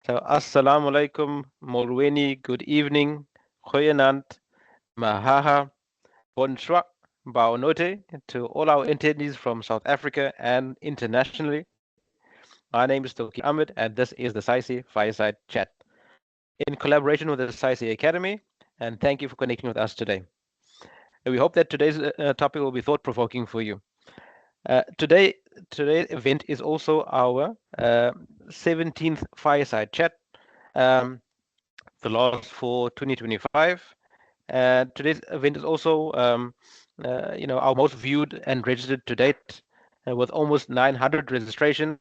So, Assalamu alaikum, Molweni, good evening, Goeienaand, Mahaha, Bonsoir, Baonote to all our attendees from South Africa and internationally. My name is Toki Ahmed, and this is the SAICE Fireside Chat in collaboration with the SAICE Academy. And thank you for connecting with us today. And we hope that today's topic will be thought provoking for you. Today, today's event is also our 17th Fireside Chat. Um, the last for 2025. And today's event is also, our most viewed and registered to date, with almost 900 registrations.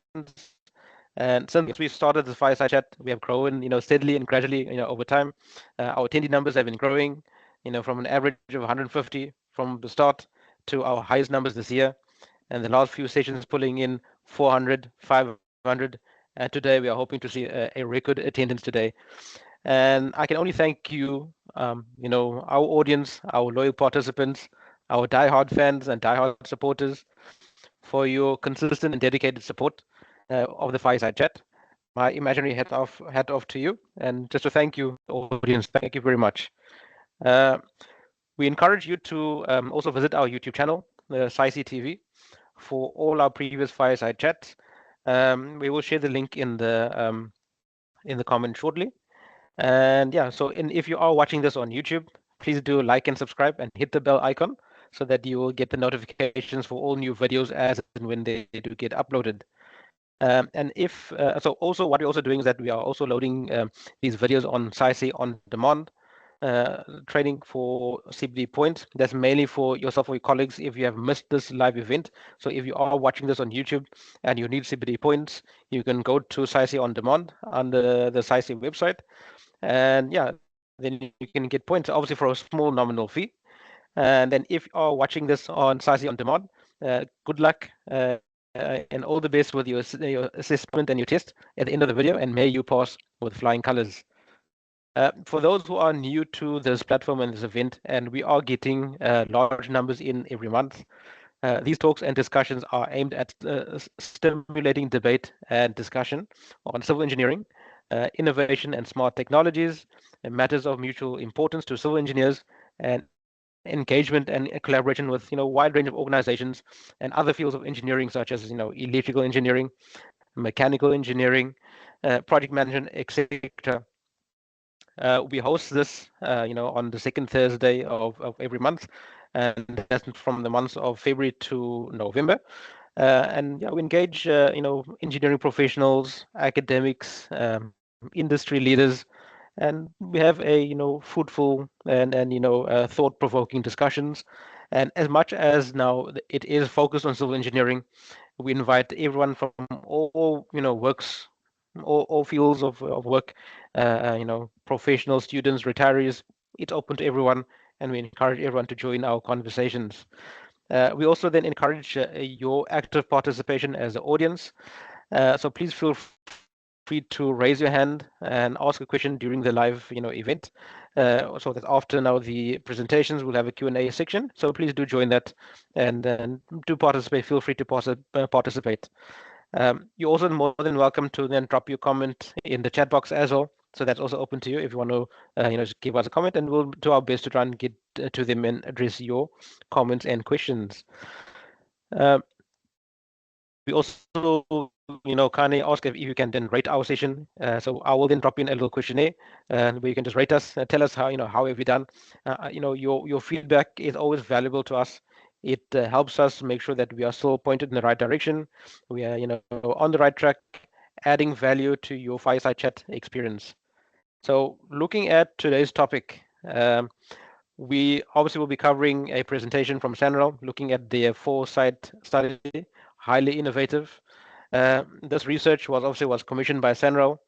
And since we started the Fireside Chat, we have grown, steadily and gradually, over time. Our attendee numbers have been growing, from an average of 150 from the start to our highest numbers this year. And the last few sessions pulling in 400, 500. And today we are hoping to see a record attendance today. And I can only thank you, our audience, our loyal participants, our diehard fans and diehard supporters for your consistent and dedicated support of the Fireside Chat. My imaginary hat off to you, and just to thank you, audience. Thank you very much. Uh, we encourage you to also visit our YouTube channel, the SAICE TV, for all our previous Fireside Chats. We will share the link in the comment shortly. And yeah, so if you are watching this on YouTube, please do like and subscribe and hit the bell icon so that you will get the notifications for all new videos as and when they do get uploaded. And if so, also what we're also doing is that we are also loading these videos on SAICE on demand training for CBD points. That's mainly for yourself or your colleagues if you have missed this live event. So if you are watching this on YouTube and you need CBD points, you can go to SAICE on demand under the SAICE website. And yeah, then you can get points, obviously for a small nominal fee. And then if you are watching this on SAICE on demand, good luck and all the best with your assessment and your test at the end of the video, and may you pass with flying colors. For those who are new to this platform and this event, and we are getting large numbers in every month, these talks and discussions are aimed at stimulating debate and discussion on civil engineering, innovation and smart technologies, and matters of mutual importance to civil engineers, and engagement and collaboration with wide range of organizations and other fields of engineering such as electrical engineering, mechanical engineering, project management, etc. We host this, on the second Thursday of every month, and that's from the months of February to November. And yeah, we engage, engineering professionals, academics, industry leaders, and we have a, fruitful and thought-provoking discussions. And as much as now it is focused on civil engineering, we invite everyone from all, works, all fields of work, professional students, retirees. It's open to everyone, and we encourage everyone to join our conversations. We also then encourage your active participation as an audience. So please feel free to raise your hand and ask a question during the live, event. So that after now the presentations, we'll have a Q&A section. So please do join that and do participate. Feel free to participate. You're also more than welcome to then drop your comment in the chat box as well. So that's also open to you if you want to, just give us a comment, and we'll do our best to try and get to them and address your comments and questions. Uh, we also, kindly ask if you can then rate our session. So I will then drop in a little questionnaire, where you can just rate us, tell us how have you done. Your feedback is always valuable to us. It helps us make sure that we are still pointed in the right direction. We are, on the right track, adding value to your fireside chat experience. So looking at today's topic, we obviously will be covering a presentation from SANRAL looking at their Foresight study, highly innovative. This research was commissioned by SANRAL,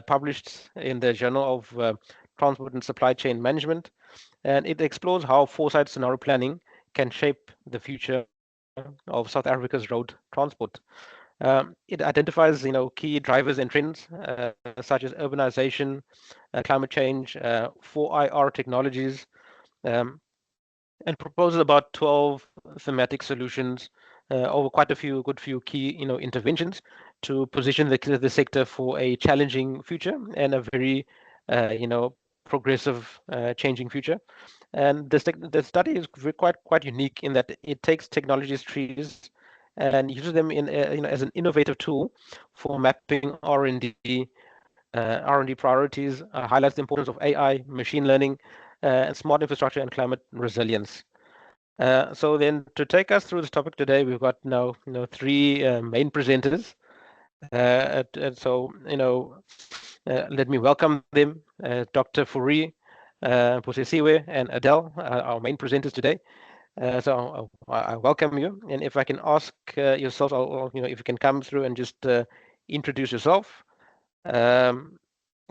published in the Journal of Transport and Supply Chain Management, and it explores how Foresight scenario planning can shape the future of South Africa's road transport. It identifies, key drivers and trends such as urbanization, climate change, 4IR technologies, um, and proposes about 12 thematic solutions over quite a few key interventions, to position the sector for a challenging future and a very, progressive, changing future. And the study is quite unique in that it takes technologies trees and uses them in as an innovative tool for mapping R&D priorities, highlights the importance of AI, machine learning, and smart infrastructure and climate resilience. So then, to take us through this topic today, we've got now three main presenters. So let me welcome them, Dr. Fourie, Posisiwe, and Adele, our main presenters today. So I welcome you, and if I can ask yourself, if you can come through and just introduce yourself. Um,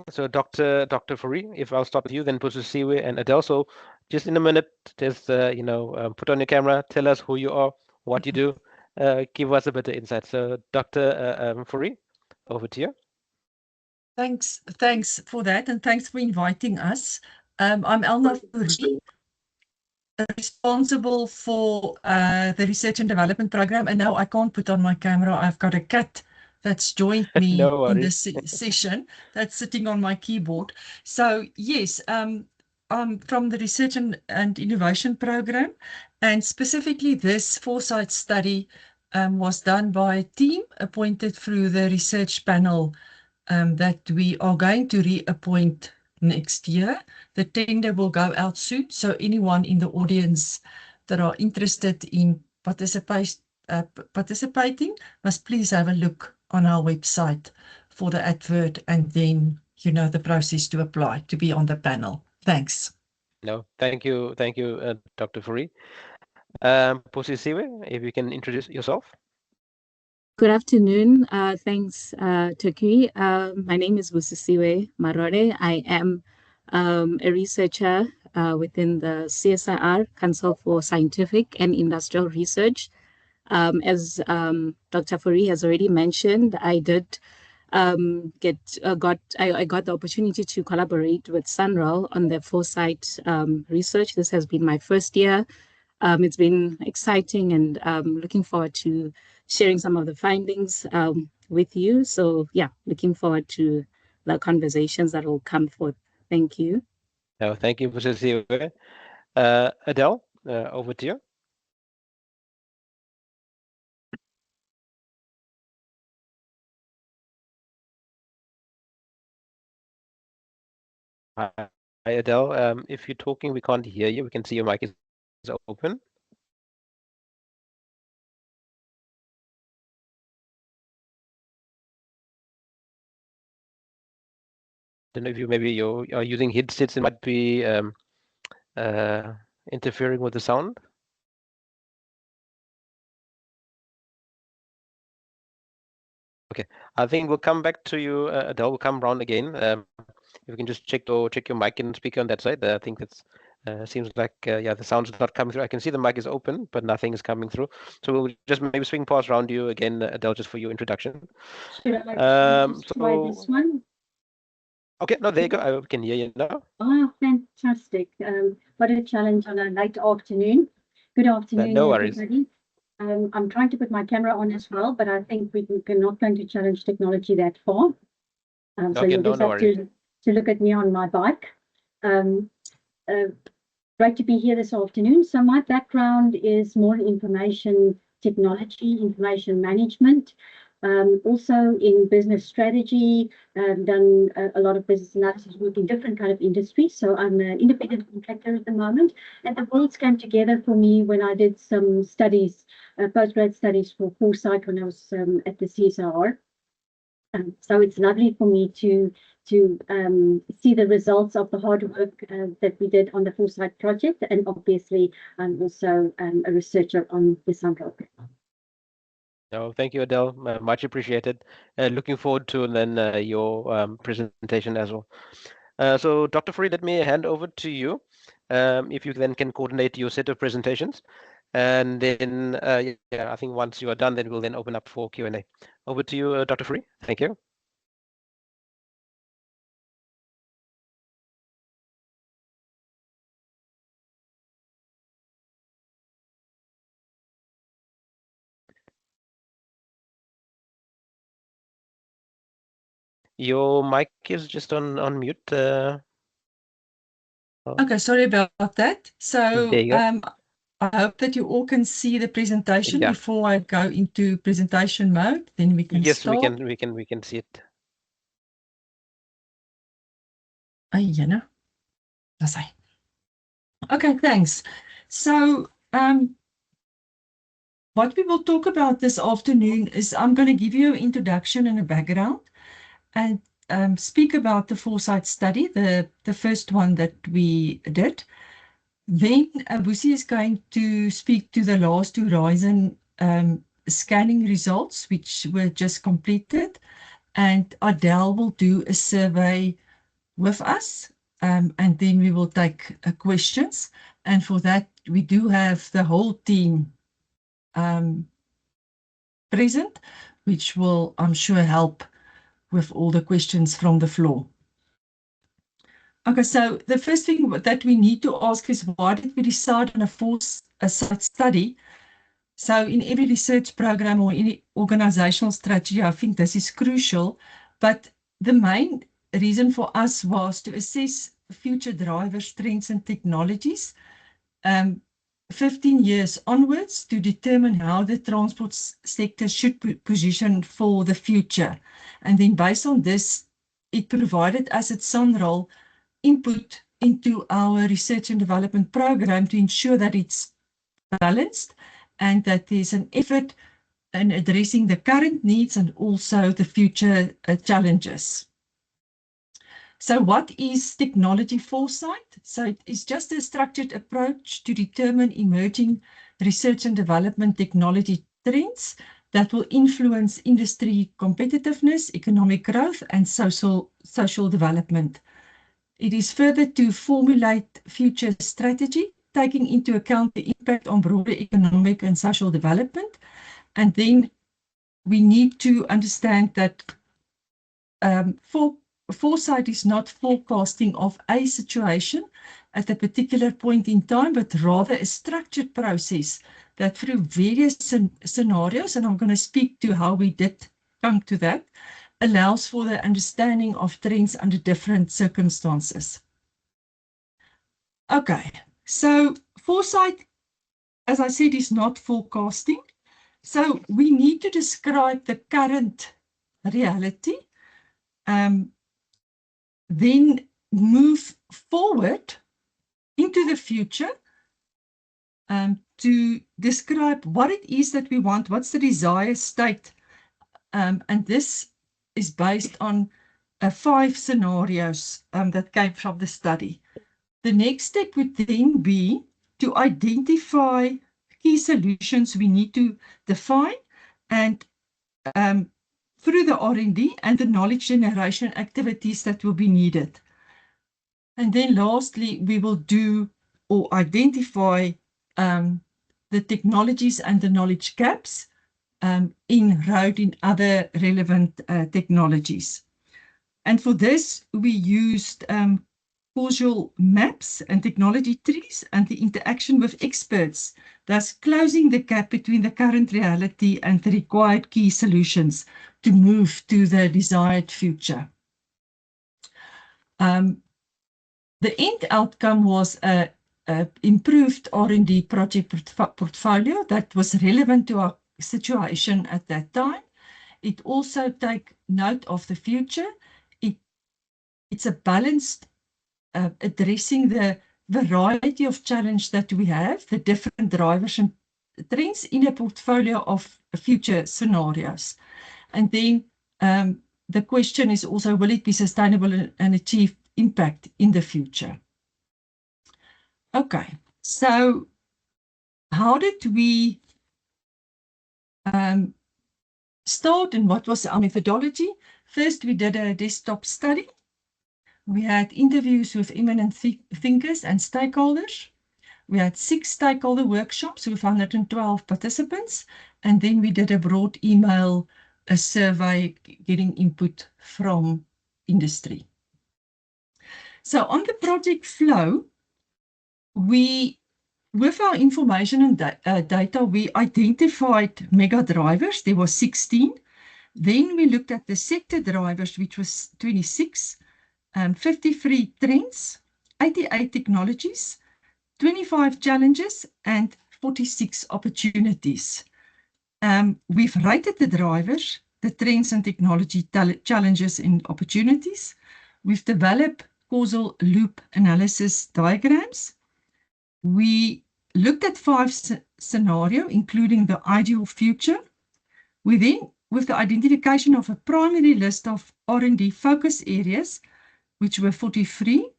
so Dr. Fourie, if I'll start with you, then Posisiwe and Adele. So just in a minute, just put on your camera, tell us who you are, what you do, give us a bit of insight. So Dr. Fourie, over to you. Thanks for that, and thanks for inviting us. I'm Elna Fourie, responsible for the research and development program. And now I can't put on my camera. I've got a cat that's joined me No in worries. this session that's sitting on my keyboard. So yes, I'm from the research and innovation program, and specifically this Foresight study was done by a team appointed through the research panel that we are going to reappoint next year. The tender will go out soon, so anyone in the audience that are interested in participating must please have a look on our website for the advert, and then the process to apply to be on the panel. Thanks. No, thank you, Dr. Fourie. Posisiwe, if you can introduce yourself. Good afternoon. Thanks, Turkey. My name is Busisiwe Marore. I am a researcher within the CSIR, Council for Scientific and Industrial Research. As Dr. Fourie has already mentioned, I did I got the opportunity to collaborate with SANRAL on the Foresight research. This has been my first year. It's been exciting, and looking forward to sharing some of the findings with you. So yeah, looking forward to the conversations that will come forth. Thank you. No, thank you, Posisiwe. Adele, over to you. Hi, Adele. If you're talking, we can't hear you. We can see your mic is open. Don't know if you are using headsets. It might be uh, interfering with the sound. Okay, I think we'll come back to you, Adele. We'll come round again. If you can just check your mic and speaker on that side. I think that's seems like the sound's not coming through. I can see the mic is open, but nothing is coming through. So we'll just maybe swing past around you again, Adele, just for your introduction. Should I just try this one? Okay, no, there you go. I can hear you now. Oh, fantastic. What a challenge on a late afternoon. Good afternoon, No worries. everybody. I'm trying to put my camera on as well, but I think we're not going to challenge technology that far. So Okay, you'll just have to look at me on my bike. Great to be here this afternoon. So my background is more information technology, information management, also in business strategy, done a lot of business analysis work in different kind of industries. So I'm an independent contractor at the moment, and the worlds came together for me when I did some studies, postgrad studies for Foresight when I was at the CSIR. So it's lovely for me to see the results of the hard work that we did on the Foresight project, and obviously I'm also a researcher on the SANRAL. No, thank you, Adele. Much appreciated. Looking forward to then your presentation as well. So, Dr. Fourie, let me hand over to you. If you then can coordinate your set of presentations, and then I think once you are done, then we'll then open up for Q&A. Over to you, Dr. Fourie. Thank you. Your mic is just on mute. Okay, sorry about that. So There you go. I hope that you all can see the presentation Yeah. before I go into presentation mode. Then we can Yes, start. we can see it. Jana. That's it. Okay, thanks. So what we will talk about this afternoon is I'm going to give you an introduction and a background and speak about the Foresight study, the first one that we did. Then Busi is going to speak to the last horizon scanning results, which were just completed. And Adele will do a survey with us, and then we will take questions. And for that, we do have the whole team present, which will, I'm sure, help with all the questions from the floor. Okay, so the first thing that we need to ask is, why did we decide on a Foresight study? So in every research program or any organizational strategy, I think this is crucial. But the main reason for us was to assess future drivers, trends, and technologies 15 years onwards to determine how the transport sector should position for the future. And then based on this, it provided us at SANRAL input into our research and development program to ensure that it's balanced and that there's an effort in addressing the current needs and also the future challenges. So what is technology foresight? So it is just a structured approach to determine emerging research and development technology trends that will influence industry competitiveness, economic growth, and social development. It is further to formulate future strategy, taking into account the impact on broader economic and social development. And then we need to understand that foresight is not forecasting of a situation at a particular point in time, but rather a structured process that through various scenarios, and I'm going to speak to how we did come to that, allows for the understanding of trends under different circumstances. Okay, so foresight, as I said, is not forecasting. So we need to describe the current reality, then move forward into the future to describe what it is that we want, what's the desired state. And this is based on 5 scenarios that came from the study. The next step would then be to identify key solutions we need to define and through the R&D and the knowledge generation activities that will be needed. And then lastly, we will do or identify the technologies and the knowledge gaps in road in other relevant technologies. And for this, we used causal maps and technology trees and the interaction with experts, thus closing the gap between the current reality and the required key solutions to move to the desired future. The end outcome was an improved R&D project portfolio that was relevant to our situation at that time. It also takes note of the future. It's a balanced addressing the variety of challenge that we have, the different drivers and trends in a portfolio of future scenarios. And then the question is also, will it be sustainable and achieve impact in the future? Okay, so how did we start and what was our methodology? First, we did a desktop study. We had interviews with eminent thinkers and stakeholders. We had 6 stakeholder workshops with 112 participants, and then we did a broad email, a survey, getting input from industry. So on the project flow, with our information and data, we identified mega drivers. There were 16, Then we looked at the sector drivers, which was 26, 53 trends, 88 technologies, 25 challenges, and 46 opportunities. We've rated the drivers, the trends and technology challenges and opportunities. We've developed causal loop analysis diagrams. We looked at 5 scenarios, including the ideal future. We then, with the identification of a primary list of R&D focus areas, which were 43,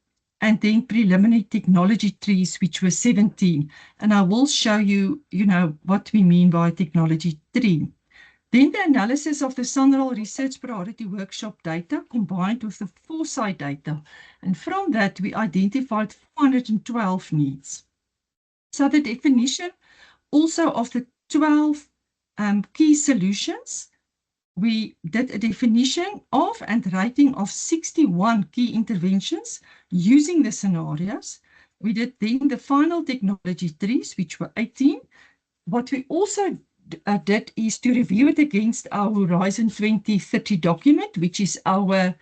and then preliminary technology trees, which were 17. And I will show you, what we mean by technology tree. Then the analysis of the SANRAL Research Priority Workshop data combined with the Foresight data. And from that, we identified 412 needs. So the definition also of the 12 key solutions, we did a definition of and rating of 61 key interventions using the scenarios. We did then the final technology trees, which were 18. What we also did is to review it against our Horizon 2030 document, which is our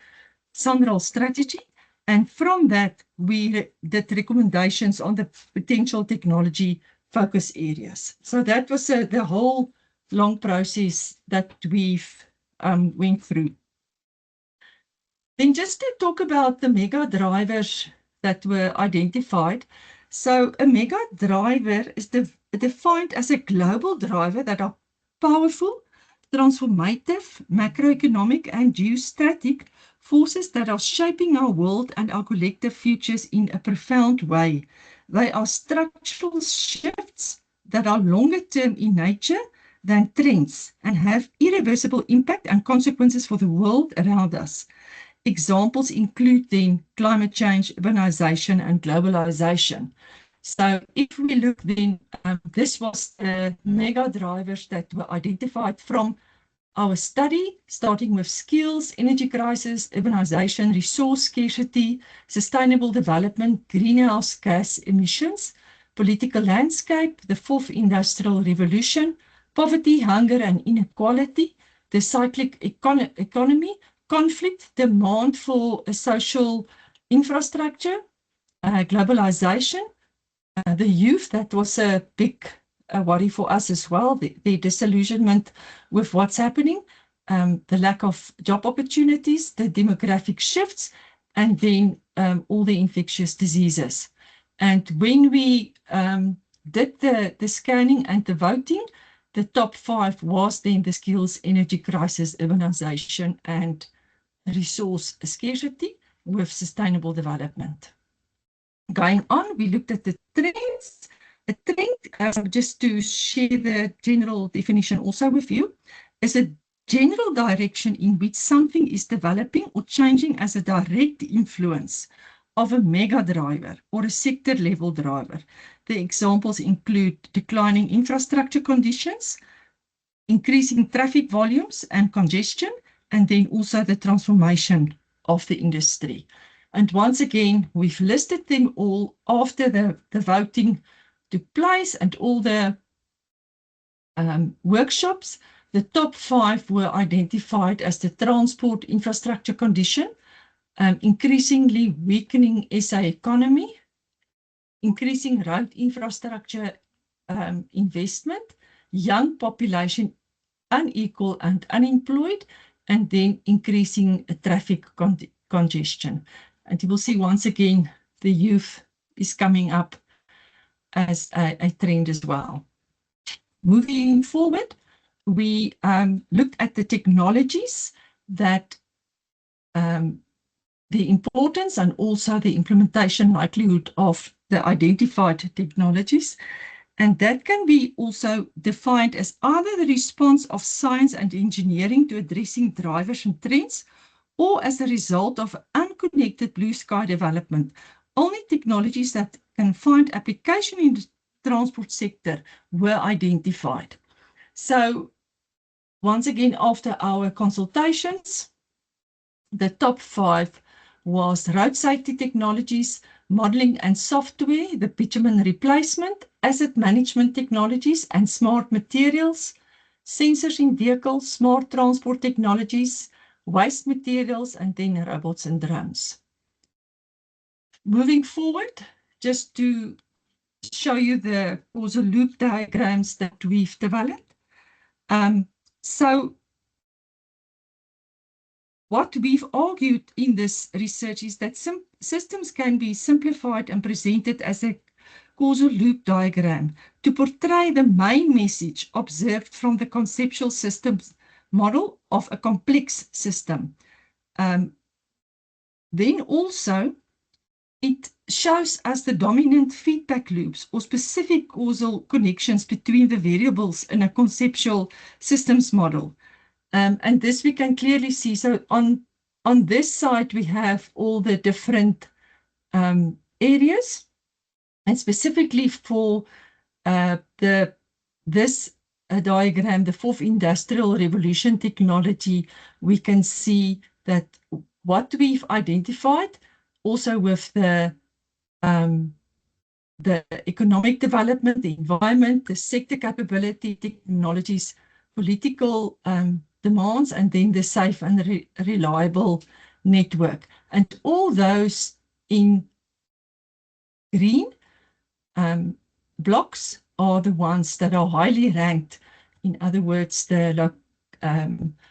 SANRAL strategy. And from that, we did recommendations on the potential technology focus areas. So that was the whole long process that we've went through. Then just to talk about the mega drivers that were identified. So a mega driver is defined as a global driver that are powerful, transformative, macroeconomic and geostrategic forces that are shaping our world and our collective futures in a profound way. They are structural shifts that are longer term in nature than trends and have irreversible impact and consequences for the world around us. Examples include then climate change, urbanization, and globalization. So if we look then, this was the mega drivers that were identified from our study, starting with skills, energy crisis, urbanization, resource scarcity, sustainable development, greenhouse gas emissions, political landscape, the fourth industrial revolution, poverty, hunger and inequality, the cyclic economy, conflict, demand for a social infrastructure, globalization, the youth, that was a big worry for us as well, the disillusionment with what's happening, the lack of job opportunities, the demographic shifts, and then all the infectious diseases. And when we did the scanning and the voting, the top 5 was then the skills, energy crisis, urbanization, and resource scarcity with sustainable development. Going on, we looked at the trends. A trend, just to share the general definition also with you, is a general direction in which something is developing or changing as a direct influence of a mega driver or a sector level driver. The examples include declining infrastructure conditions, increasing traffic volumes and congestion, and then also the transformation of the industry. And once again, we've listed them all after the voting took place and all the workshops. The top 5 were identified as the transport infrastructure condition, increasingly weakening SA economy, increasing road infrastructure investment, young population unequal and unemployed, and then increasing traffic congestion. And you will see once again, the youth is coming up as a trend as well. Moving forward, we looked at the technologies that the importance and also the implementation likelihood of the identified technologies. And that can be also defined as either the response of science and engineering to addressing drivers and trends, or as a result of unconnected blue sky development. Only technologies that can find application in the transport sector were identified. So once again, after our consultations, the top 5 was road safety technologies, modeling and software, the bitumen replacement, asset management technologies and smart materials, sensors in vehicles, smart transport technologies, waste materials, and then robots and drones. Moving forward, just to show you the causal loop diagrams that we've developed. So what we've argued in this research is that systems can be simplified and presented as a causal loop diagram to portray the main message observed from the conceptual systems model of a complex system. Then also, it shows us the dominant feedback loops or specific causal connections between the variables in a conceptual systems model. And this we can clearly see. So on this side, we have all the different areas. And specifically for this diagram, the fourth industrial revolution technology, we can see that what we've identified also with the economic development, the environment, the sector capability, technologies, political demands, and then the safe and reliable network. And all those in green blocks are the ones that are highly ranked. In other words, the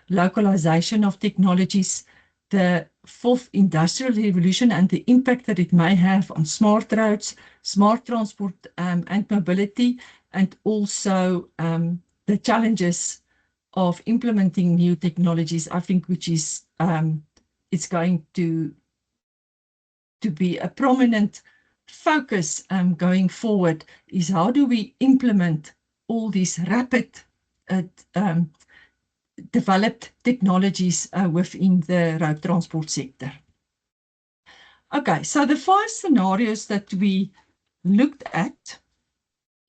localization of technologies, the fourth industrial revolution and the impact that it may have on smart roads, smart transport and mobility, and also the challenges of implementing new technologies, I think, which is it's going to be a prominent focus going forward, is how do we implement all these rapid developed technologies within the road transport sector. Okay, so the 5 scenarios that we looked at,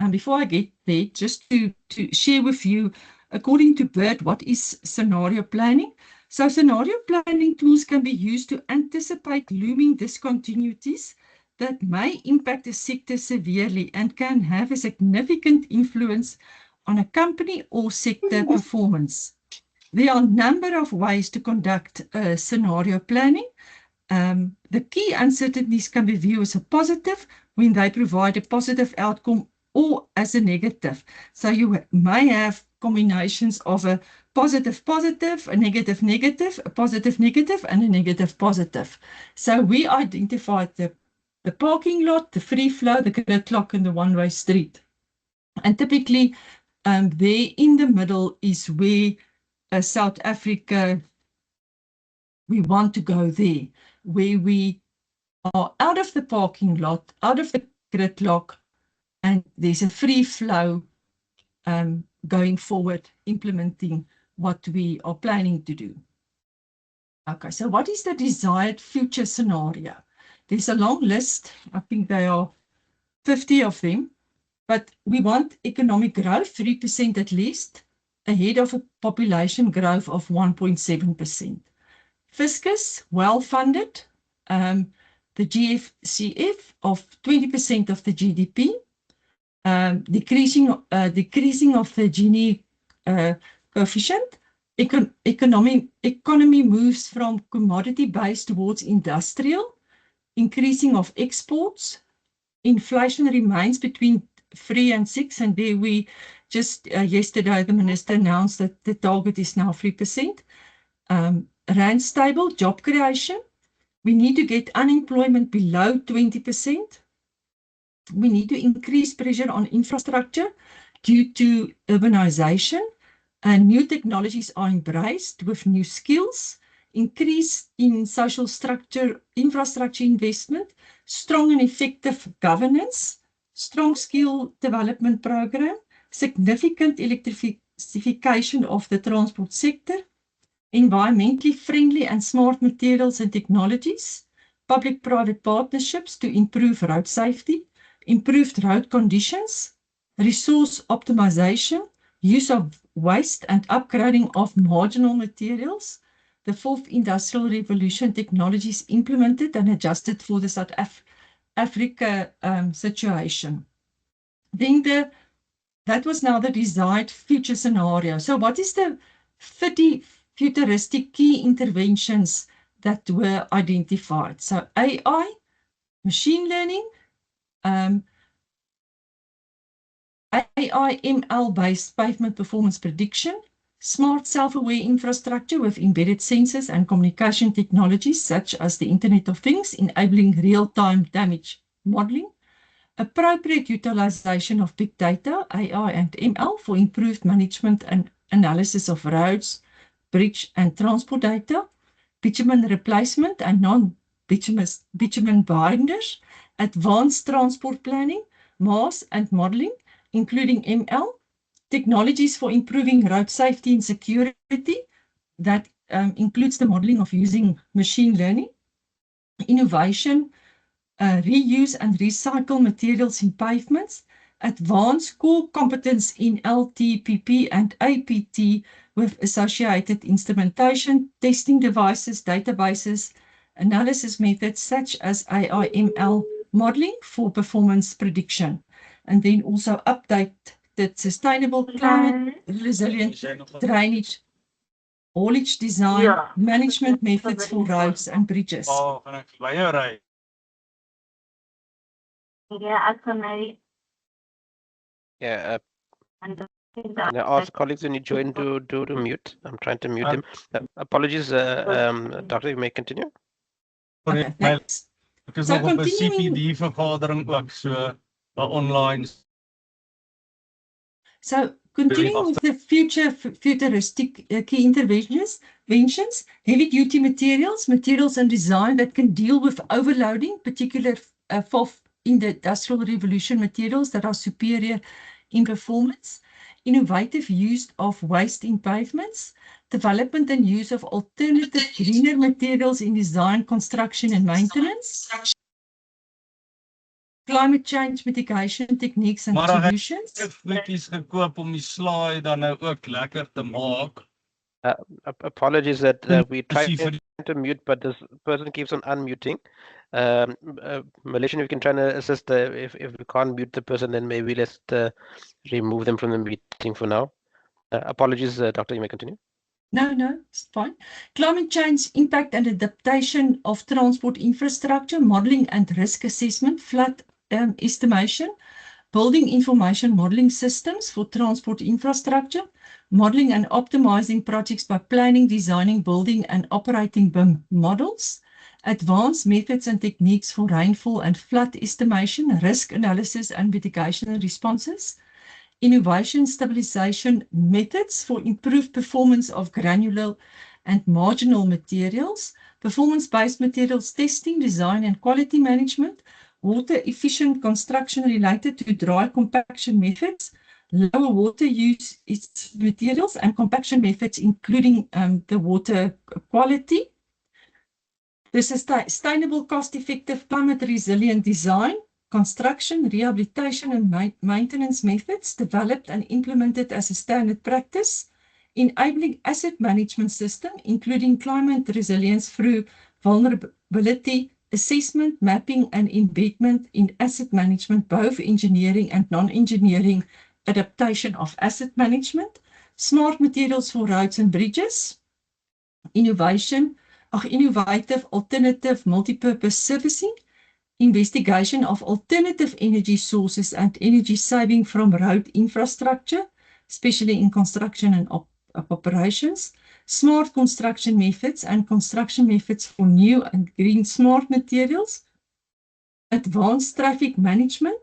and before I get there, just to share with you, according to BIRD, what is scenario planning? So scenario planning tools can be used to anticipate looming discontinuities that may impact a sector severely and can have a significant influence on a company or sector performance. There are a number of ways to conduct scenario planning. The key uncertainties can be viewed as a positive when they provide a positive outcome or as a negative. So you may have combinations of a positive positive, a negative negative, a positive negative, and a negative positive. So we identified the parking lot, the free flow, the gridlock, and the one-way street. And typically, there in the middle is where South Africa, we want to go there, where we are out of the parking lot, out of the gridlock, and there's a free flow going forward, implementing what we are planning to do. Okay, so what is the desired future scenario? There's a long list. I think there are 50 of them, but we want economic growth, 3% at least, ahead of a population growth of 1.7%. Fiscus, well-funded, the GFCF of 20% of the GDP, decreasing of the Gini coefficient, economy moves from commodity-based towards industrial, increasing of exports, inflation remains between 3 and 6, and there we just yesterday the minister announced that the target is now 3%. Rand stable, job creation. We need to get unemployment below 20%. We need to increase pressure on infrastructure due to urbanization, and new technologies are embraced with new skills, increase in social structure, infrastructure investment, strong and effective governance, strong skill development program, significant electrification of the transport sector, environmentally friendly and smart materials and technologies, public-private partnerships to improve road safety, improved road conditions, resource optimization, use of waste and upgrading of marginal materials, the fourth industrial revolution technologies implemented and adjusted for the South Africa situation. Then the That was now the desired future scenario. So what is the 30 futuristic key interventions that were identified? So AI, machine learning, AI ML-based pavement performance prediction, smart self-aware infrastructure with embedded sensors and communication technologies such as the Internet of Things, enabling real-time damage modeling, appropriate utilization of big data, AI and ML for improved management and analysis of roads, bridge and transport data, bitumen replacement and non-bitumen binders, advanced transport planning, mass and modeling, including ML, technologies for improving road safety and security, that includes the modeling of using machine learning, innovation, reuse and recycle materials in pavements, advanced core competence in LTPP and APT with associated instrumentation, testing devices, databases, analysis methods such as AI/ML modeling for performance prediction, and then also update the sustainable climate resilient drainage, haulage design, management methods for roads and bridges. Yeah, can I ask colleagues when you join to mute? I'm trying to mute him. Apologies, Doctor, you may continue. Okay, thanks. So continuing, CPD-vergadering ook so online. So continuing with the futuristic key interventions, heavy-duty materials and design that can deal with overloading, particularly in the Industrial Revolution materials that are superior in performance, innovative use of waste in pavements, development and use of alternative greener materials in design, construction and maintenance, climate change mitigation techniques and solutions. Gekoop om die slide dan nou ook lekker te maak. Apologies that we tried to mute, but this person keeps on unmuting. Malaysian, if you can try to assist, if we can't mute the person, then maybe let's remove them from the meeting for now. Apologies, Doctor, you may continue. No, it's fine. Climate change impact and adaptation of transport infrastructure, modeling and risk assessment, flood estimation, building information modeling systems for transport infrastructure, modeling and optimizing projects by planning, designing, building and operating BIM models, advanced methods and techniques for rainfall and flood estimation, risk analysis and mitigation responses, innovation stabilization methods for improved performance of granular and marginal materials, performance-based materials testing, design and quality management, water-efficient construction related to dry compaction methods, lower water use materials and compaction methods, including the water quality, the sustainable, cost-effective, climate-resilient design, construction, rehabilitation and maintenance methods developed and implemented as a standard practice, enabling asset management system, including climate resilience through vulnerability assessment, mapping and embedment in asset management, both engineering and non-engineering adaptation of asset management, smart materials for roads and bridges, innovative alternative multipurpose servicing, investigation of alternative energy sources and energy saving from road infrastructure, especially in construction and operations, smart construction methods and construction methods for new and green smart materials, advanced traffic management,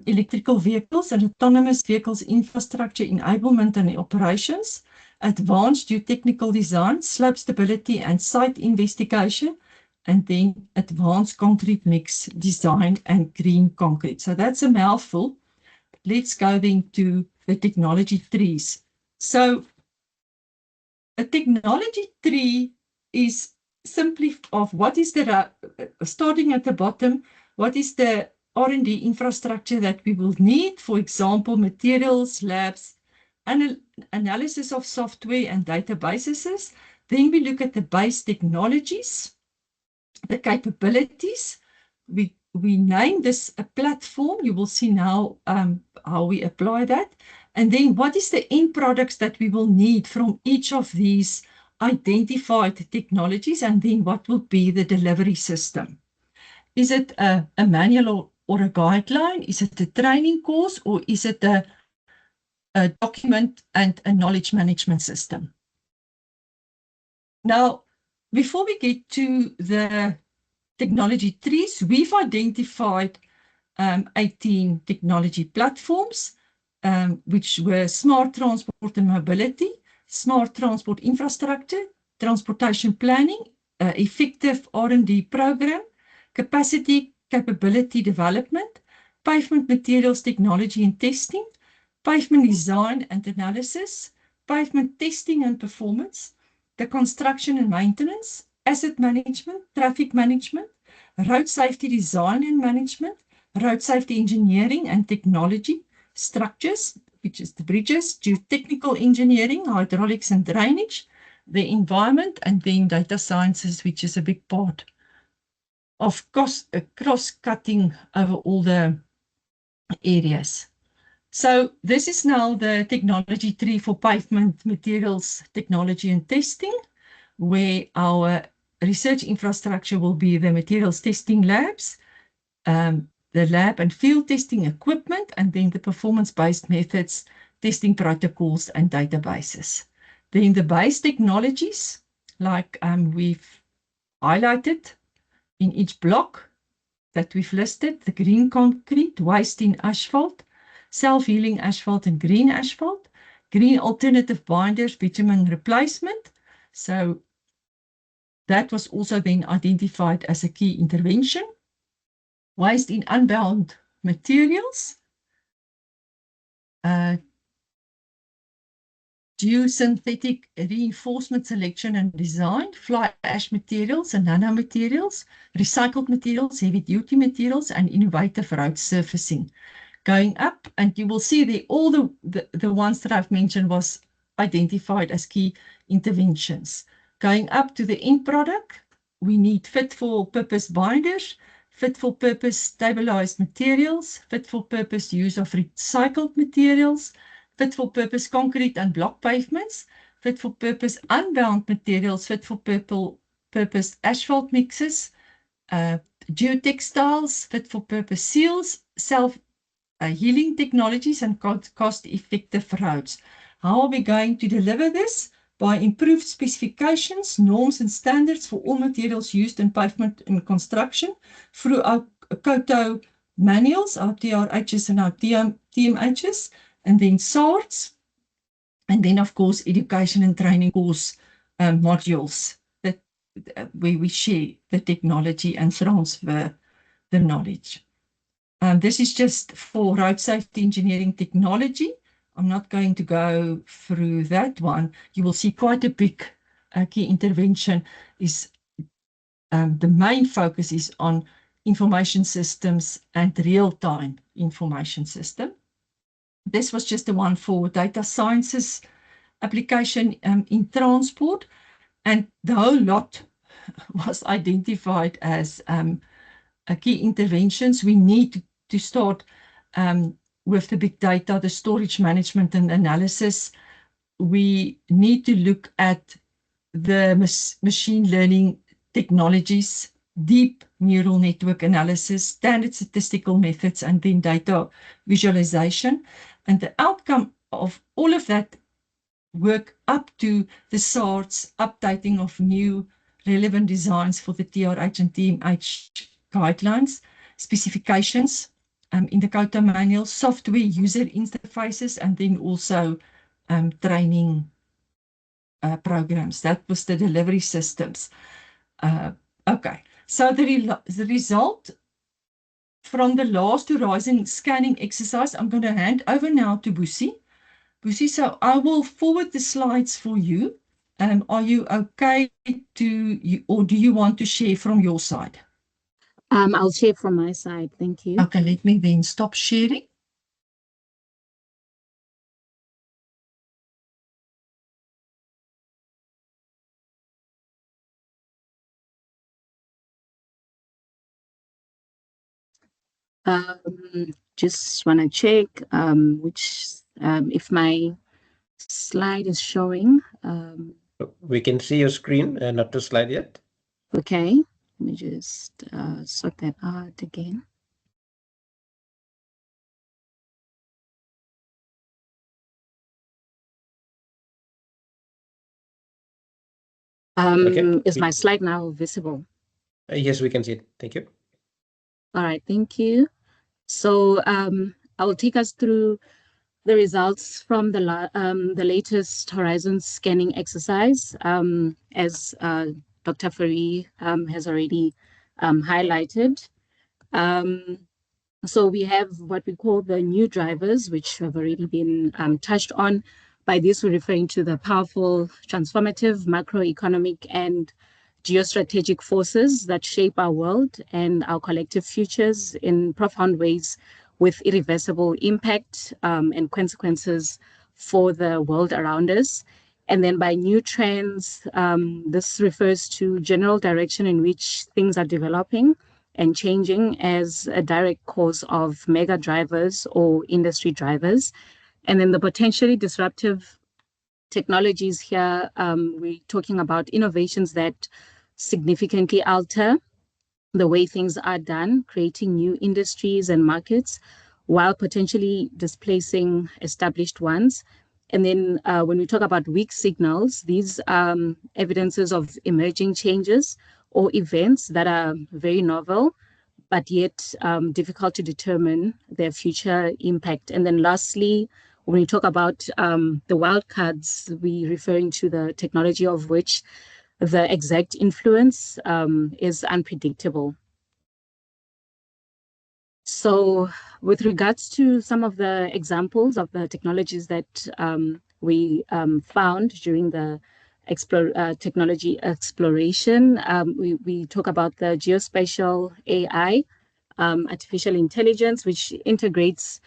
electrical vehicles and autonomous vehicles infrastructure enablement and operations, advanced geotechnical design, slope stability and site investigation, and then advanced concrete mix design and green concrete. So that's a mouthful. Let's go then to the technology trees. So a technology tree is simply of what is the, starting at the bottom, what is the R&D infrastructure that we will need, for example, materials, labs, analysis of software and databases. Then we look at the base technologies, the capabilities. We we name this a platform. You will see now how we apply that. And then what is the end products that we will need from each of these identified technologies, and then what will be the delivery system. Is it a manual or a guideline? Is it a training course, or is it a document and a knowledge management system? Now, before we get to the technology trees, we've identified 18 technology platforms, which were smart transport and mobility, smart transport infrastructure, transportation planning, effective R&D program, capacity capability development, pavement materials technology and testing, pavement design and analysis, pavement testing and performance, the construction and maintenance, asset management, traffic management, road safety design and management, road safety engineering and technology, structures, which is the bridges, geotechnical engineering, hydraulics and drainage, the environment, and then data sciences, which is a big part of cross-cutting over all the areas. So this is now the technology tree for pavement materials, technology and testing, where our research infrastructure will be the materials testing labs, the lab and field testing equipment, and then the performance-based methods, testing protocols and databases. Then the base technologies, like we've highlighted in each block that we've listed, the green concrete, waste in asphalt, self-healing asphalt and green asphalt, green alternative binders, bitumen replacement. So that was also then identified as a key intervention. Waste in unbound materials, geosynthetic reinforcement selection and design, fly ash materials and nanomaterials, recycled materials, heavy-duty materials, and innovative road surfacing. Going up, and you will see there all the ones that I've mentioned was identified as key interventions. Going up to the end product, we need fit-for-purpose binders, fit-for-purpose stabilized materials, fit-for-purpose use of recycled materials, fit-for-purpose concrete and block pavements, fit-for-purpose unbound materials, fit-for-purpose asphalt mixes, geotextiles, fit-for-purpose seals, healing technologies, and cost-effective roads. How are we going to deliver this? By improved specifications, norms, and standards for all materials used in pavement and construction through our COTO manuals, our TRHs and our TMHs, and then SARTs, and then, of course, education and training course modules that where we share the technology and transfer the knowledge. This is just for road safety engineering technology. I'm not going to go through that one. You will see quite a big key intervention is the main focus is on information systems and real-time information system. This was just the one for data sciences application in transport, and the whole lot was identified as key interventions. We need to start with the big data, the storage management and analysis. We need to look at the machine learning technologies, deep neural network analysis, standard statistical methods, and then data visualization. And the outcome of all of that work up to the SARTs, updating of new relevant designs for the TRH and TMH guidelines, specifications in the COTO manual, software user interfaces, and then also training programs. That was the delivery systems. Okay, so the result from the last horizon scanning exercise, I'm going to hand over now to Busi. Busi, so I will forward the slides for you. Are you okay or do you want to share from your side? I'll share from my side. Thank you. Okay, let me then stop sharing. Just want to check if my slide is showing. We can see your screen, not the slide yet. Okay, let me just sort that out again. Okay. Is my slide now visible? Yes, we can see it. Thank you. All right, thank you. So I will take us through the results from the latest horizon scanning exercise, as Dr. Fari has already highlighted. So we have what we call the new drivers, which have already been touched on. By this, we're referring to the powerful, transformative macroeconomic and geostrategic forces that shape our world and our collective futures in profound ways with irreversible impact and consequences for the world around us. And then by new trends, this refers to general direction in which things are developing and changing as a direct cause of mega drivers or industry drivers. And then the potentially disruptive technologies here, we're talking about innovations that significantly alter the way things are done, creating new industries and markets while potentially displacing established ones. And then when we talk about weak signals, these are evidences of emerging changes or events that are very novel, but yet difficult to determine their future impact. And then lastly, when we talk about the wildcards, we're referring to the technology of which the exact influence is unpredictable. So with regards to some of the examples of the technologies that we found during the technology exploration, we talk about the geospatial AI, artificial intelligence, which integrates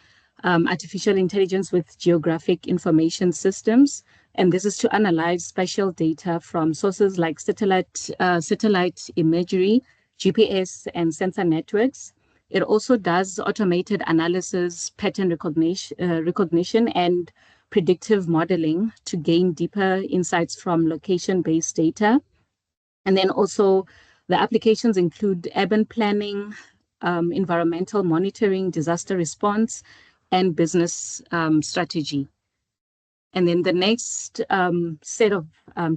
artificial intelligence with geographic information systems. And this is to analyze spatial data from sources like satellite imagery, GPS, and sensor networks. It also does automated analysis, pattern recognition, and predictive modeling to gain deeper insights from location-based data. And then also the applications include urban planning, environmental monitoring, disaster response, and business strategy. And then the next set of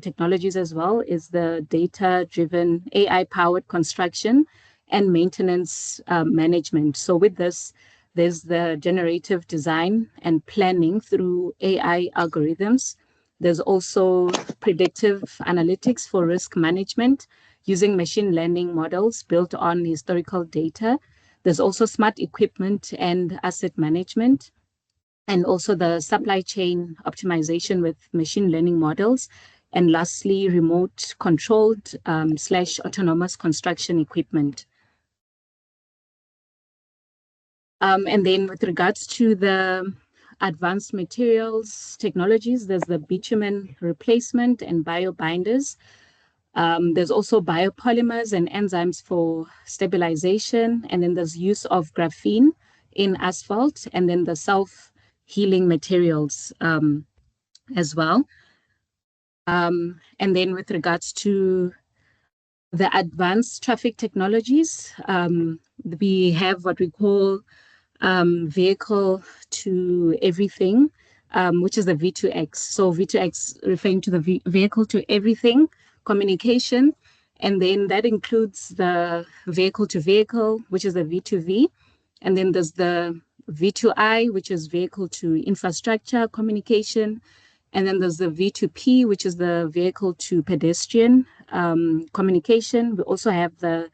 technologies as well is the data-driven AI-powered construction and maintenance management. So with this, there's the generative design and planning through AI algorithms. There's also predictive analytics for risk management using machine learning models built on historical data. There's also smart equipment and asset management, and also the supply chain optimization with machine learning models. And lastly, remote controlled / autonomous construction equipment. And then with regards to the advanced materials technologies, there's the bitumen replacement and biobinders. There's also biopolymers and enzymes for stabilization. And then there's use of graphene in asphalt, and then the self-healing materials as well. And then with regards to the advanced traffic technologies, we have what we call vehicle to everything, which is the V2X. So V2X referring to the vehicle to everything communication. And then that includes the vehicle to vehicle, which is the V2V. And then there's the V2I, which is vehicle to infrastructure communication. And then there's the V2P, which is the vehicle to pedestrian communication. We also have the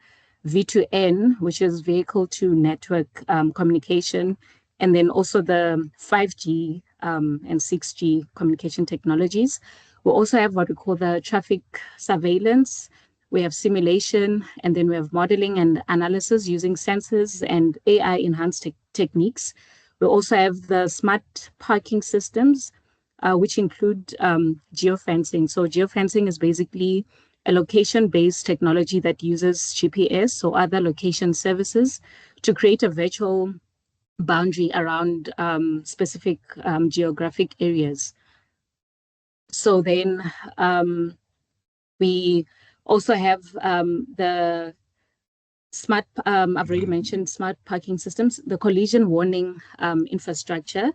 V2N, which is vehicle to network communication. And then also the 5G and 6G communication technologies. We also have what we call the traffic surveillance. We have simulation, and then we have modeling and analysis using sensors and AI-enhanced techniques. We also have the smart parking systems, which include geofencing. So geofencing is basically a location-based technology that uses GPS or other location services to create a virtual boundary around specific geographic areas. So then we also have the smart, I've already mentioned smart parking systems, the collision warning infrastructure,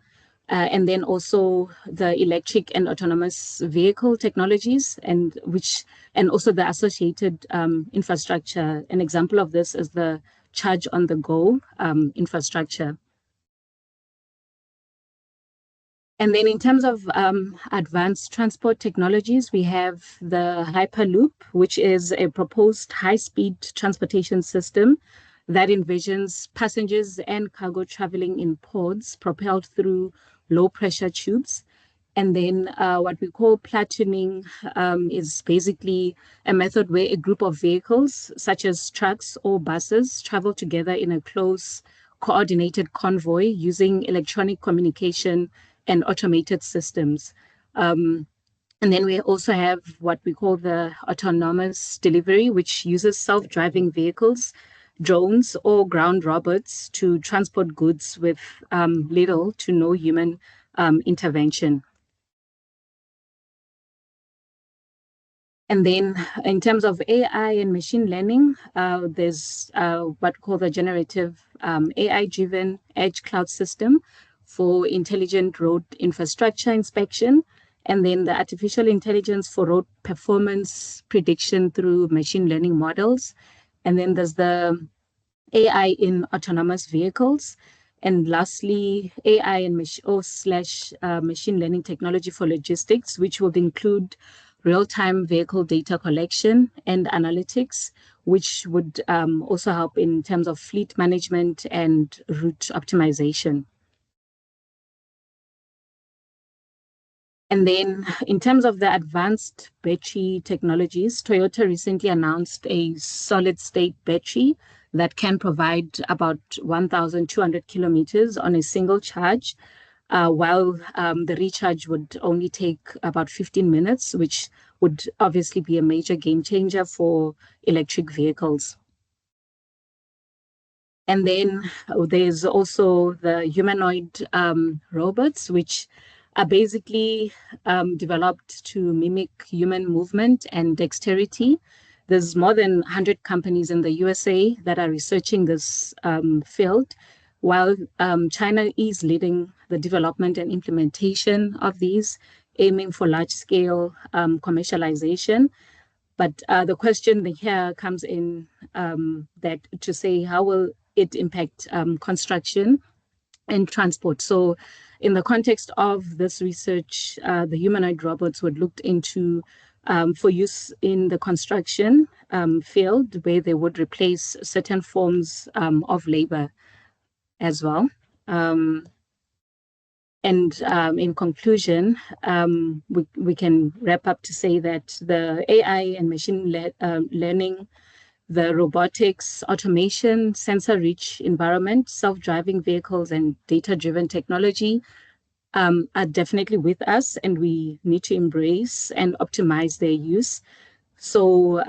and then also the electric and autonomous vehicle technologies, and also the associated infrastructure. An example of this is the charge on the go infrastructure. And then in terms of advanced transport technologies, we have the Hyperloop, which is a proposed high-speed transportation system that envisions passengers and cargo traveling in pods propelled through low-pressure tubes. And then what we call platooning is basically a method where a group of vehicles, such as trucks or buses, travel together in a close, coordinated convoy using electronic communication and automated systems. And then we also have what we call the autonomous delivery, which uses self-driving vehicles, drones, or ground robots to transport goods with little to no human intervention. And then in terms of AI and machine learning, there's what we call the generative AI-driven edge cloud system for intelligent road infrastructure inspection, and then the artificial intelligence for road performance prediction through machine learning models. And then there's the AI in autonomous vehicles. And lastly, AI and machine learning technology for logistics, which would include real-time vehicle data collection and analytics, which would also help in terms of fleet management and route optimization. And then in terms of the advanced battery technologies, Toyota recently announced a solid-state battery that can provide about 1,200 kilometers on a single charge, while the recharge would only take about 15 minutes, which would obviously be a major game changer for electric vehicles. And then there's also the humanoid robots, which are basically developed to mimic human movement and dexterity. There's more than 100 companies in the USA that are researching this field, while China is leading the development and implementation of these, aiming for large-scale commercialization. But the question here comes in that to say, how will it impact construction and transport? So in the context of this research, the humanoid robots were looked into for use in the construction field, where they would replace certain forms of labor as well. And in conclusion, we can wrap up to say that the AI and machine learning, the robotics, automation, sensor-rich environment, self-driving vehicles, and data-driven technology are definitely with us, and we need to embrace and optimize their use. So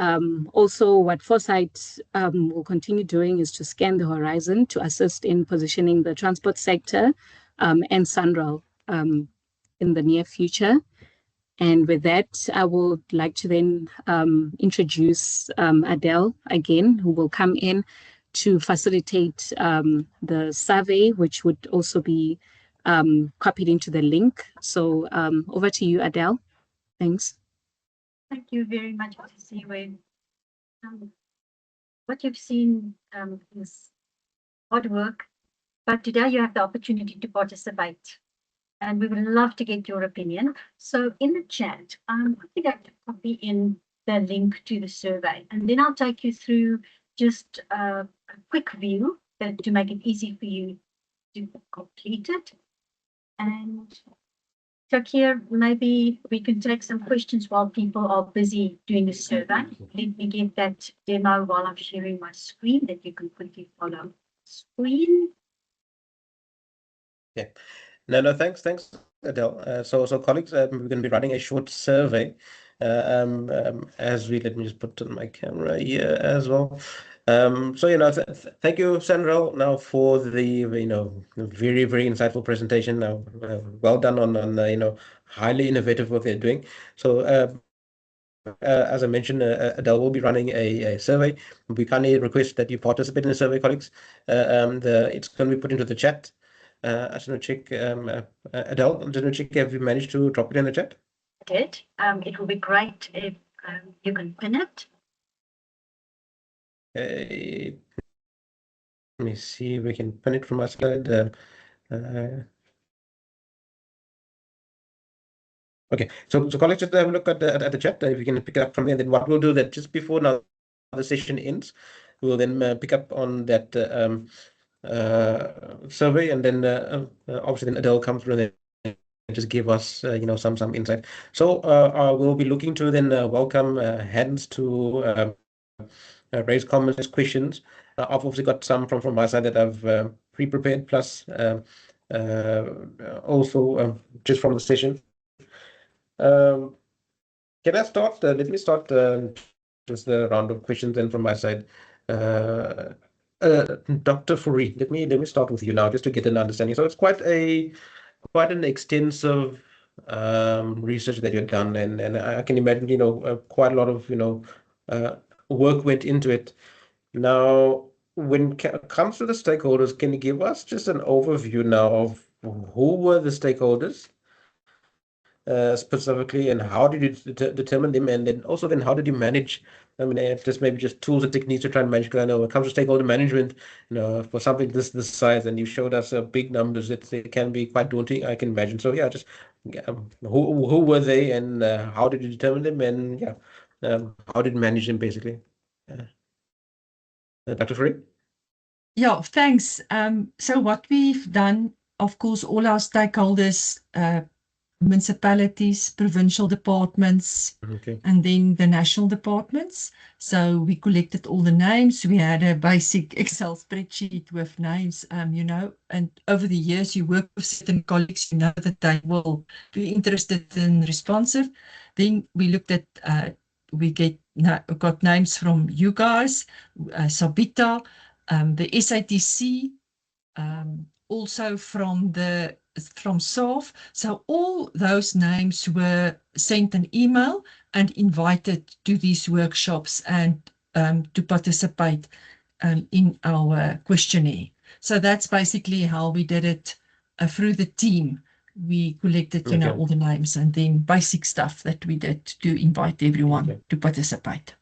also what Foresight will continue doing is to scan the horizon to assist in positioning the transport sector and SANRAL in the near future. And with that, I would like to then introduce Adele again, who will come in to facilitate the survey, which would also be copied into the link. So over to you, Adele. Thanks. Thank you very much, Siwe. What you've seen is hard work, but today you have the opportunity to participate, and we would love to get your opinion. So in the chat, I'm quickly going to copy in the link to the survey, and then I'll take you through just a quick view to make it easy for you to complete it. And Takia, maybe we can take some questions while people are busy doing the survey. Let me get that demo while I'm sharing my screen that you can quickly follow. Screen. Yeah. No, thanks, Adele. So colleagues, we're going to be running a short survey as we let me just put on my camera here as well. So thank you, SANRAL, now for the very insightful presentation. Now, well done on highly innovative work they're doing. So as I mentioned, Adele will be running a survey. We kindly request that you participate in the survey, colleagues. It's going to be put into the chat. I just want to check, Adele, I just want to check, have you managed to drop it in the chat? I did. It will be great if you can pin it. Let me see if we can pin it from our side. Okay, so colleagues, just have a look at the chat. If you can pick it up from there, then what we'll do that just before now the session ends, we'll then pick up on that survey, and then obviously then Adele comes through and just give us some insight. So we'll be looking to then welcome hands to raise comments, questions. I've obviously got some from my side that I've pre-prepared, plus also just from the session. Can I start? Let me start just the round of questions then from my side. Dr. Fourie, let me start with you now just to get an understanding. So it's quite an extensive research that you've done, and I can imagine quite a lot of work went into it. Now, when it comes to the stakeholders, can you give us just an overview now of who were the stakeholders? Specifically, and how did you determine them, and then also how did you manage? I mean, just maybe just tools and techniques to try and manage. Because I know when it comes to stakeholder management, for something this size, and you showed us big numbers, it can be quite daunting, I can imagine. So yeah, just who were they, and how did you determine them, and yeah, how did you manage them basically? Dr. Fourie? Yeah, thanks. So what we've done, of course, all our stakeholders, municipalities, provincial departments, Okay. and then the national departments. So we collected all the names. We had a basic Excel spreadsheet with names, and over the years you work with certain colleagues, that they will be interested in responsive. Then we looked at, we got names from you guys, Sabita, the SATC, also from SAF. So all those names were sent an email and invited to these workshops and to participate in our questionnaire. So that's basically how we did it through the team. We collected, all the names, and then basic stuff that we did to invite everyone to participate.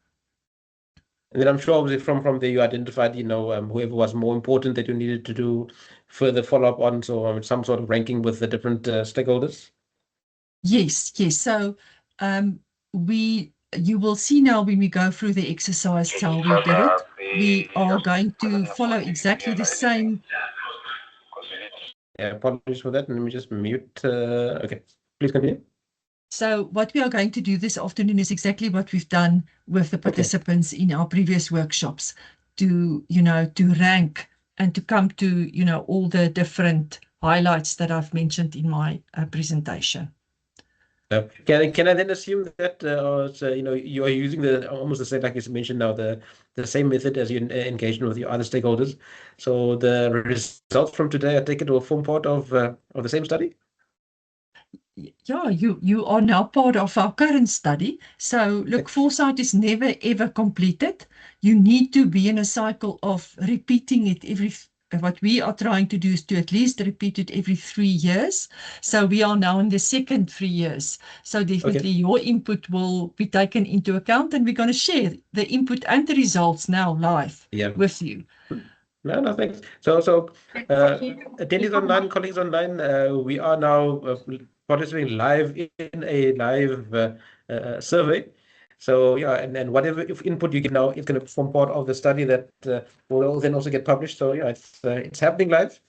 And then I'm sure obviously from there you identified, whoever was more important that you needed to do further follow-up on, so some sort of ranking with the different stakeholders. Yes. So you will see now when we go through the exercise how we did it. We are going to follow exactly the same. Yeah, apologies for that. Let me just mute. Okay, please continue. So what we are going to do this afternoon is exactly what we've done with the participants in our previous workshops, to rank and to come to all the different highlights that I've mentioned in my presentation. Can I then assume that you are using almost the same, like you mentioned now, the same method as you engaged with your other stakeholders? So the results from today, I take it, will form part of the same study? Yeah, you are now part of our current study. So look, Foresight is never ever completed. You need to be in a cycle of repeating it what we are trying to do is to at least repeat it every 3 years. So we are now in the second 3 years. So definitely your input will be taken into account, and we're going to share the input and the results now live with you. No, thanks. So attendees online, colleagues online, we are now participating live in a live survey. So yeah, and whatever input you get now, it's going to form part of the study that will then also get published. So yeah, it's happening live.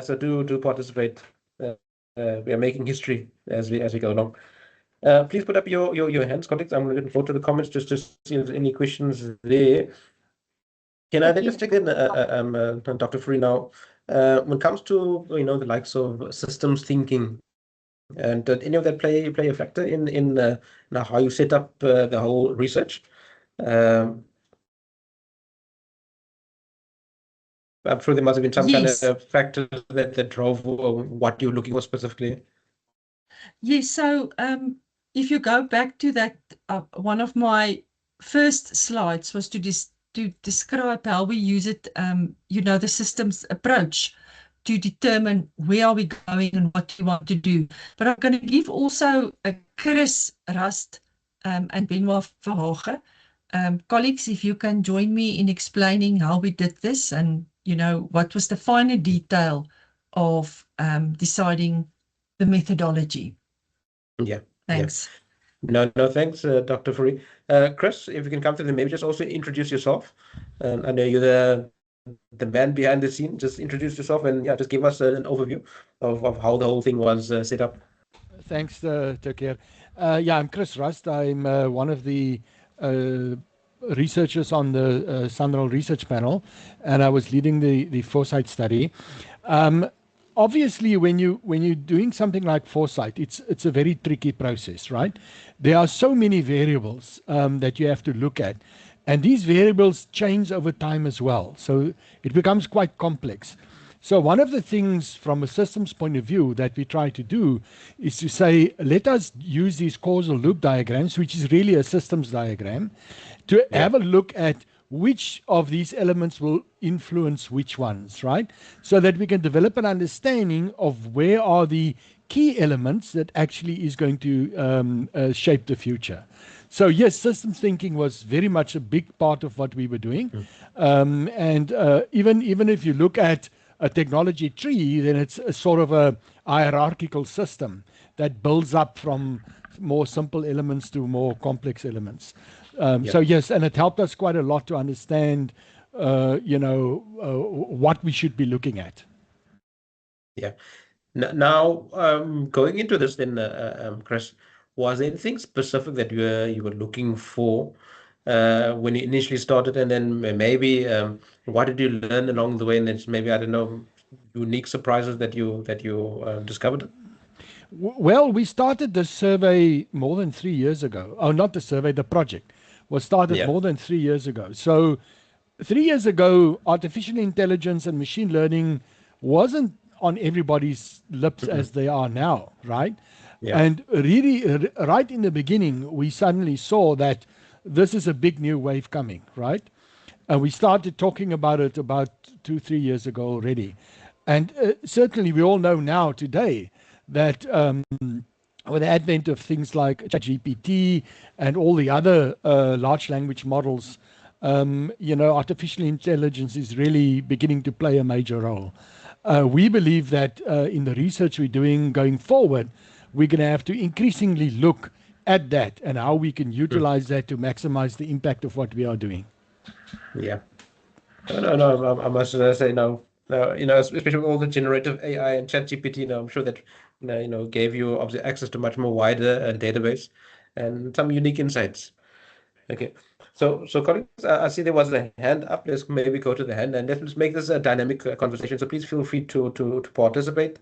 So do participate. We are making history as we go along. Please put up your hands, colleagues. I'm looking forward to the comments just to see if there's any questions there. Can I then just check in, Dr. Fourie, now, when it comes to the likes of systems thinking, And did any of that play a factor in now how you set up the whole research? I'm sure there must have been some kind Yes. of factors that drove what you're looking for specifically. Yes, so if you go back to that, one of my first slides was to describe how we use it, the systems approach to determine where are we going and what we want to do. But I'm going to give also Chris Rust and Benoit Verhoeven, colleagues, if you can join me in explaining how we did this and, what was the finer detail of deciding the methodology. Yeah. Thanks. Yeah. No, thanks, Dr. Fourie. Chris, if you can come to the maybe just also introduce yourself. I know you're the man behind the scene. Just introduce yourself and just give us an overview of how the whole thing was set up. Thanks, Turkir. I'm Chris Rust. I'm one of the researchers on the SANRAL research panel, and I was leading the Foresight study. Obviously, when you're doing something like Foresight, it's a very tricky process, right? There are so many variables that you have to look at, and these variables change over time as well. So it becomes quite complex. So one of the things from a systems point of view that we try to do is to say, let us use these causal loop diagrams, which is really a systems diagram, to have a look at which of these elements will influence which ones, right? So that we can develop an understanding of where are the key elements that actually is going to shape the future. So yes, systems thinking was very much a big part of what we were doing. Even if you look at a technology tree, then it's a sort of a hierarchical system that builds up from more simple elements to more complex elements. So yes, and it helped us quite a lot to understand, what we should be looking at. Yeah. Now, going into this, then, Chris, was there anything specific that you were looking for when you initially started, and then maybe what did you learn along the way, and then maybe, I don't know, unique surprises that you discovered? Well, we started the survey more than 3 years ago. Oh, not the survey, the project was started more than 3 years ago. So 3 years ago, artificial intelligence and machine learning wasn't on everybody's lips as they are now, right? And really, right in the beginning, we suddenly saw that this is a big new wave coming, right? And we started talking about it about 2-3 years ago already. And certainly we all know now today that with the advent of things like ChatGPT and all the other large language models, artificial intelligence is really beginning to play a major role. We believe that in the research we're doing going forward, we're going to have to increasingly look at that and how we can utilize that to maximize the impact of what we are doing. Yeah. No, I must say no. Especially with all the generative AI and ChatGPT, I'm sure that gave you obviously access to much more wider database and some unique insights. Okay, so colleagues, I see there was a hand up. Let's maybe go to the hand, and let's make this a dynamic conversation. So please feel free to participate.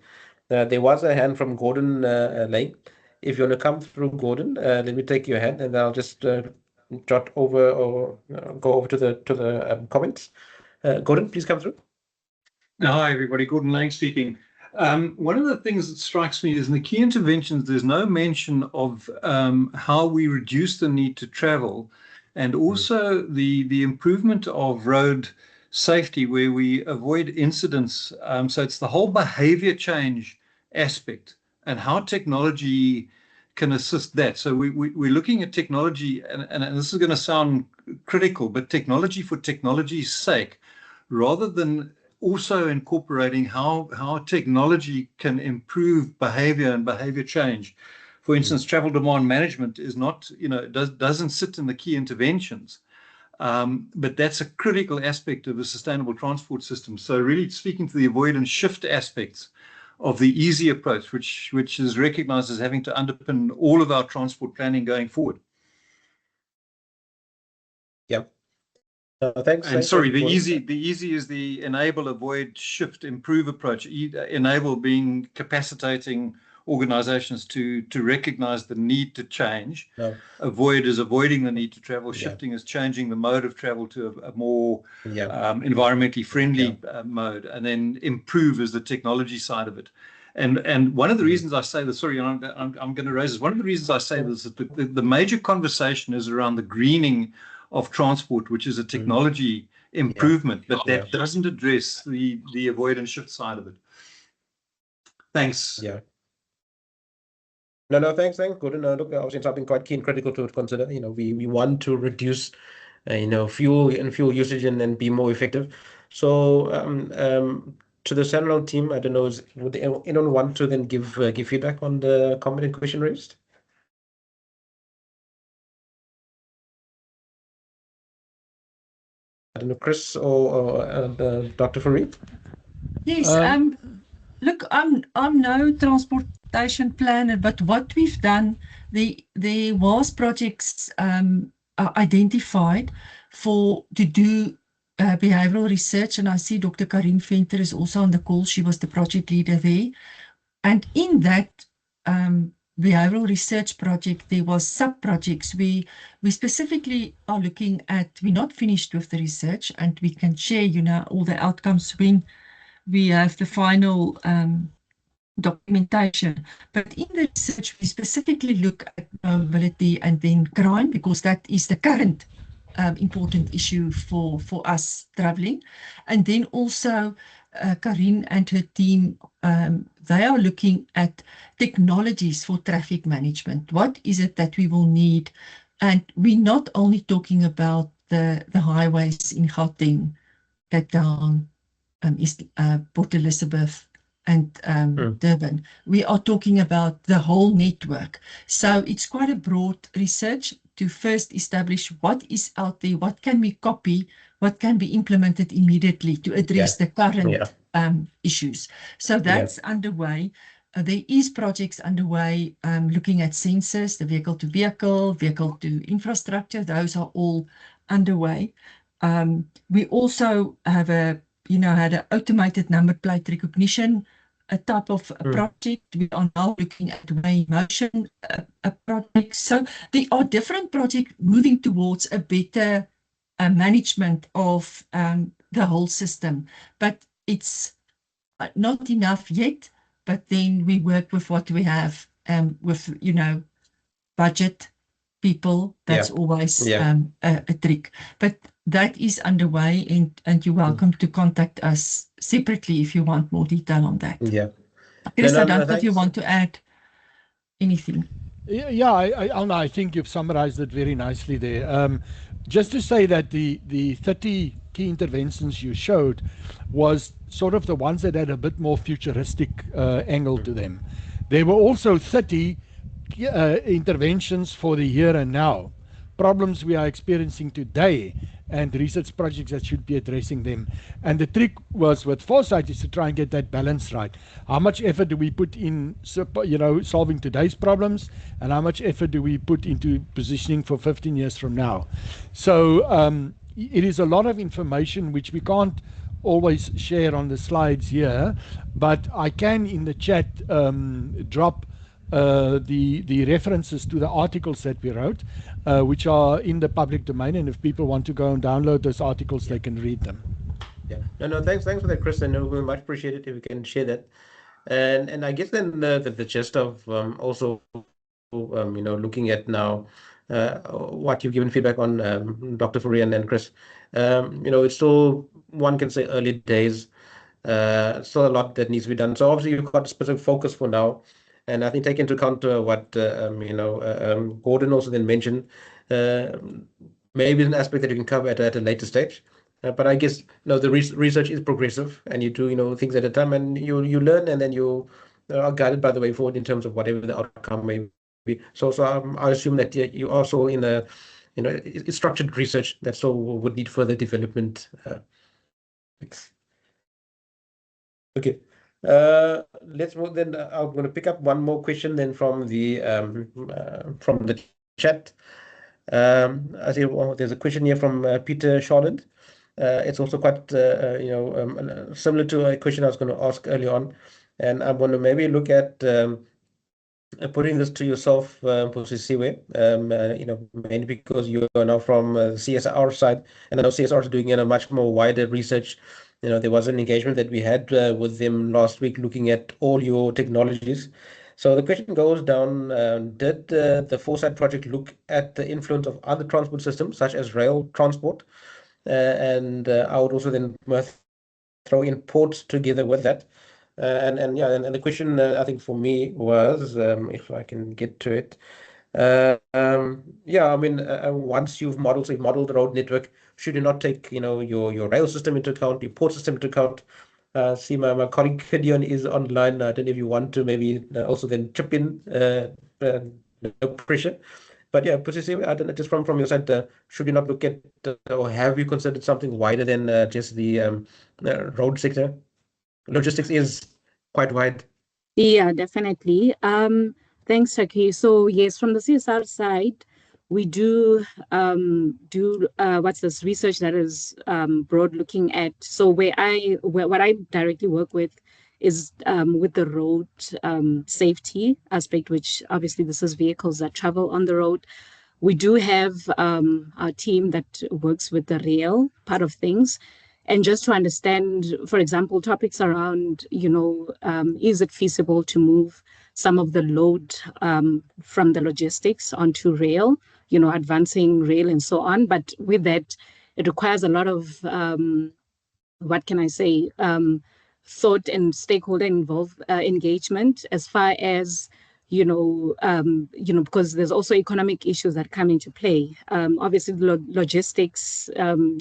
There was a hand from Gordon Lane. If you want to come through, Gordon, let me take your hand, and I'll just jot over or go over to the comments. Gordon, please come through. Hi, everybody. Gordon Lang speaking. One of the things that strikes me is in the key interventions, there's no mention of how we reduce the need to travel, and also the improvement of road safety where we avoid incidents. So it's the whole behavior change aspect and how technology can assist that. So we're looking at technology, and this is going to sound critical, but technology for technology's sake, rather than also incorporating how technology can improve behavior and behavior change. For instance, travel demand management is not, doesn't sit in the key interventions, but that's a critical aspect of a sustainable transport system. So really speaking to the avoid and shift aspects of the easy approach, which is recognized as having to underpin all of our transport planning going forward. Yeah. Thanks. And sorry, the easy is the enable, avoid, shift, improve approach. Enable being capacitating organizations to recognize the need to change. No. Avoid is avoiding the need to travel. Yeah. Shifting is changing the mode of travel to a more Yeah. environmentally friendly mode. And then improve is the technology side of it. And one of the reasons I say this, sorry, I'm going to raise this. One of the reasons I say this is that the major conversation is around the greening of transport, which is a technology improvement, but that doesn't address the avoid and shift side of it. Thanks. Yeah. No, thanks. Good. Look, obviously something quite key and critical to consider. We want to reduce, fuel usage and be more effective. So, to the SANRAL team, I don't know, would anyone want to then give feedback on the comment and question raised? I don't know, Chris or Dr. Fareed? Yes, look, I'm no transportation planner, but what we've done, there was projects identified to do behavioral research, and I see Dr. Karin Venter is also on the call. She was the project leader there. And in that behavioral research project, there was sub-projects. We specifically are looking at, we're not finished with the research, and we can share, all the outcomes when we have the final documentation. But in the research, we specifically look at mobility and then crime, because that is the current important issue for us traveling. And then also Karin and her team, they are looking at technologies for traffic management. What is it that we will need? And we're not only talking about the highways in Gauteng, Cape Town, Port Elizabeth and Durban. We are talking about the whole network. So it's quite a broad research to first establish what is out there, what can we copy, what can be implemented immediately to address the current issues. So that's underway. There is projects underway looking at sensors, the vehicle to vehicle, vehicle to infrastructure. Those are all underway. We also have had an automated number plate recognition, a type of project. We are now looking at weigh motion projects. So there are different projects moving towards a better management of the whole system. But it's not enough yet. But then we work with what we have, with, budget, people. That's always a trick. But that is underway, and you're welcome to contact us separately if you want more detail on that. Yeah. Chris, I don't know if you want to add anything. Yeah, I think you've summarized it very nicely there. Just to say that the 30 key interventions you showed was sort of the ones that had a bit more futuristic angle to them. There were also 30 interventions for the here and now, problems we are experiencing today, and research projects that should be addressing them. And the trick was with Foresight is to try and get that balance right. How much effort do we put in, solving today's problems, and how much effort do we put into positioning for 15 years from now? So it is a lot of information which we can't always share on the slides here, but I can in the chat drop the references to the articles that we wrote, which are in the public domain, and if people want to go and download those articles, they can read them. Yeah. No, thanks for that, Chris, and we much appreciate it if we can share that. And I guess then the gist of also looking at now what you've given feedback on, Dr. Fareed and Chris. It's still, one can say, early days. Still a lot that needs to be done. So obviously you've got a specific focus for now. And I think take into account what Gordon also then mentioned, maybe an aspect that you can cover at a later stage. But I guess the research is progressive, and you do things at a time, and you learn, and then you are guided by the way forward in terms of whatever the outcome may be. So I assume that you also in a it's structured research that so would need further development. Okay. Let's move then. I'm going to pick up one more question then from the chat. I see there's a question here from Peter Charlotte. It's also quite similar to a question I was going to ask earlier on, and I'm going to maybe look at putting this to yourself, Posisiwe, mainly because you are now from CSR side, and I know CSR is doing much more wider research. There was an engagement that we had with them last week looking at all your technologies. So the question goes down, did the Foresight project look at the influence of other transport systems, such as rail transport? And I would also then throw in ports together with that. And the question I think for me was, if I can get to it, yeah, I mean, once you've modeled the road network, should you not take your rail system into account, your port system into account? See, my colleague Gideon is online. I don't know if you want to maybe also then chip in. No pressure. But yeah, Pusisi, I don't know, just from your side, should you not look at or have you considered something wider than just the road sector? Logistics is quite wide. Yeah, definitely. Thanks, Taki. So yes, from the CSR side, we do what's this research that is broad looking at. So what I directly work with is with the road safety aspect, which obviously this is vehicles that travel on the road. We do have our team that works with the rail part of things. And just to understand, for example, topics around, is it feasible to move some of the load from the logistics onto rail, advancing rail and so on. But with that, it requires a lot of, what can I say, thought and stakeholder engagement as far as, because there's also economic issues that come into play. Obviously, logistics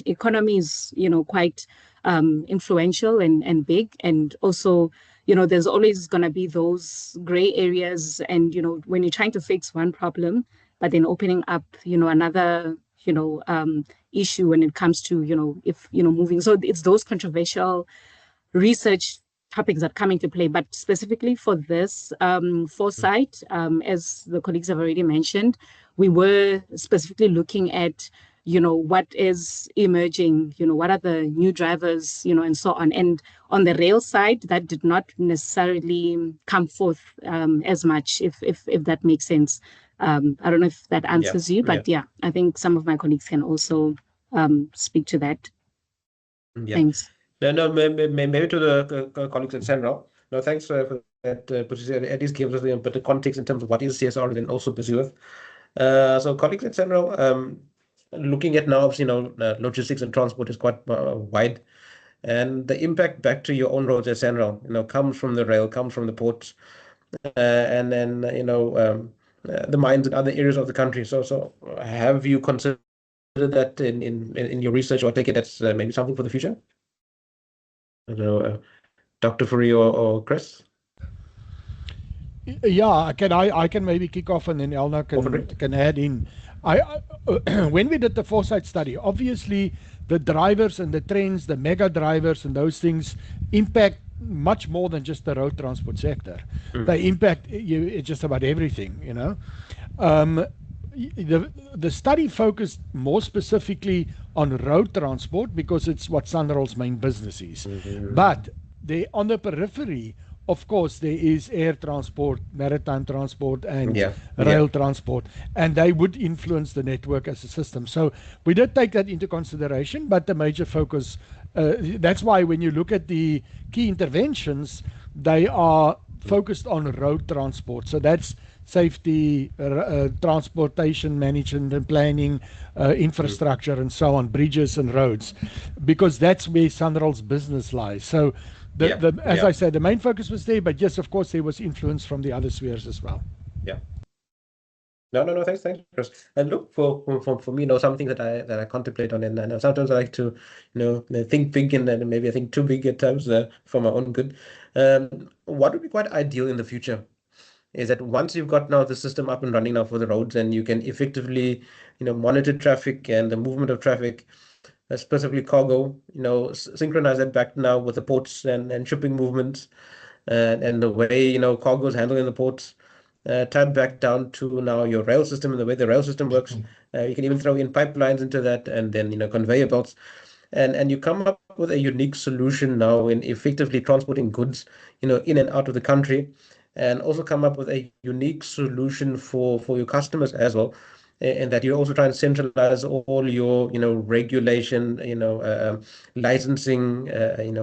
economy is, quite influential and big. And also, there's always going to be those gray areas. And, when you're trying to fix one problem, but then opening up, another, issue when it comes to, if, moving. So it's those controversial research topics that come into play, but specifically for this Foresight, as the colleagues have already mentioned, we were specifically looking at, what is emerging, what are the new drivers, and so on. And on the rail side, that did not necessarily come forth as much, if that makes sense. I don't know if that answers you, but yeah, I think some of my colleagues can also speak to that. Yeah. Thanks. No, maybe to the colleagues at SANRAL. No, thanks for that. At least gives us a bit of context in terms of what is CSR and then also pursue with. So colleagues at SANRAL, looking at now, logistics and transport is quite wide, and the impact back to your own roads at SANRAL, comes from the rail, comes from the ports, and then the mines in other areas of the country. So have you considered that in your research, or take it that's maybe something for the future? I don't know, Dr. Fourie or Chris? Yeah, I can maybe kick off and then Elna can add in. When we did the Foresight study, obviously the drivers and the trends, the mega drivers and those things impact much more than just the road transport sector. They impact just about everything, The study focused more specifically on road transport because it's what SANRAL's main business is. But on the periphery, of course, there is air transport, maritime transport, and rail transport, and they would influence the network as a system. So we did take that into consideration, but the major focus, that's why when you look at the key interventions, they are focused on road transport. So that's safety, transportation management and planning, infrastructure and so on, bridges and roads, because that's where SANRAL's business lies. So as I said, the main focus was there, but yes, of course, there was influence from the other spheres as well. Yeah. No, thanks, Chris. And look, for me, something that I contemplate on, and sometimes I like to, think big, and then maybe I think too big at times for my own good. What would be quite ideal in the future is that once you've got now the system up and running now for the roads, and you can effectively, monitor traffic and the movement of traffic, specifically cargo, synchronize that back now with the ports and shipping movements, and the way, cargo is handled in the ports, tied back down to now your rail system and the way the rail system works. You can even throw in pipelines into that, and then, conveyor belts. And you come up with a unique solution now in effectively transporting goods, in and out of the country. and also come up with a unique solution for your customers as well. And that you also try and centralize all your, regulation, licensing,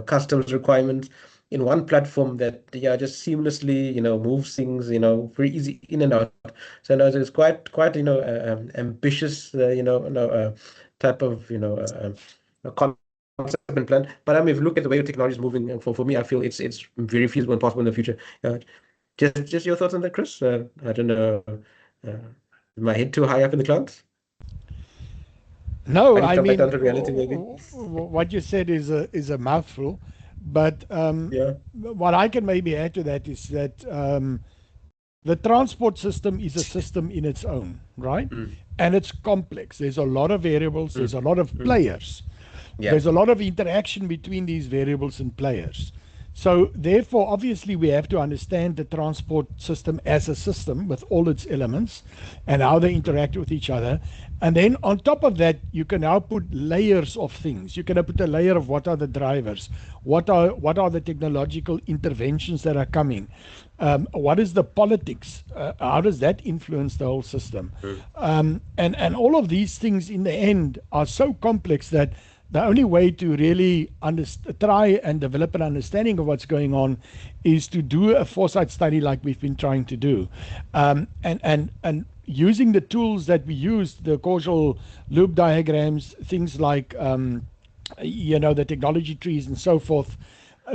customs requirements in one platform that, yeah, just seamlessly, moves things, very easy in and out. So no, it's quite, ambitious, type of, concept and plan. But I mean, if you look at the way your technology is moving, for me, I feel it's very feasible and possible in the future. Just your thoughts on that, Chris? I don't know. Uh, is my head too high up in the clouds? No, I need to I come back mean, down to reality, maybe. what you said is a mouthful, but Yeah. what I can maybe add to that is that the transport system is a system in its own, right? And it's complex. There's a lot of variables. There's a lot of players. Yeah. There's a lot of interaction between these variables and players. So therefore, obviously, we have to understand the transport system as a system with all its elements and how they interact with each other. And then on top of that, you can now put layers of things. You can now put a layer of what are the drivers, what are the technological interventions that are coming, what is the politics, how does that influence the whole system, and all of these things in the end are so complex that the only way to really try and develop an understanding of what's going on is to do a foresight study like we've been trying to do. And using the tools that we use, the causal loop diagrams, things like, the technology trees and so forth,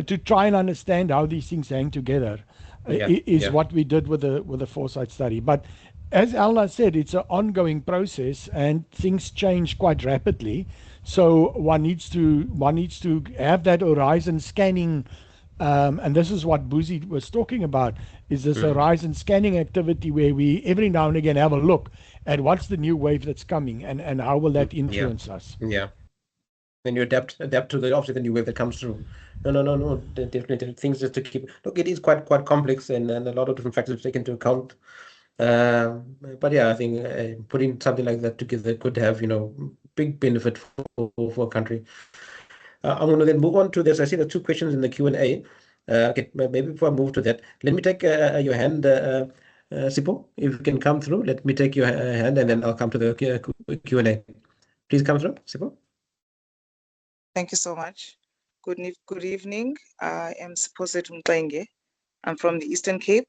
to try and understand how these things hang together is what we did with the foresight study. But as Alna said, it's an ongoing process and things change quite rapidly. So one needs to have that horizon scanning, and this is what Buzi was talking about, is this horizon scanning activity where we every now and again have a look at what's the new wave that's coming and how will that influence us. Yeah. Then you adapt to the new wave that comes through. No, definitely things just to keep. Look, it is quite complex and a lot of different factors to take into account. But yeah, I think putting something like that together could have, big benefit for a country. I'm going to then move on to this. I see the two questions in the Q&A. Okay, maybe before I move to that, let me take your hand, Sipo, if you can come through. Let me take your hand and then I'll come to the Q&A. Please come through, Sipo. Thank you so much. Good evening. I am Siposet Mklenge. I'm from the Eastern Cape,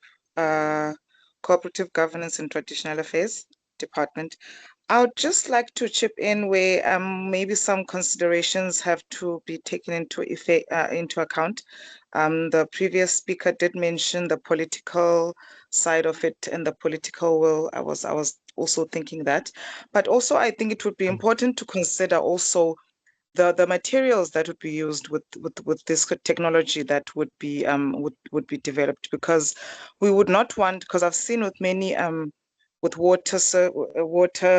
Cooperative Governance and Traditional Affairs Department. I would just like to chip in where maybe some considerations have to be taken into account. The previous speaker did mention the political side of it and the political will. I was also thinking that, but also I think it would be important to consider also the materials that would be used with this technology that would be developed, because we would not want, because I've seen with many with water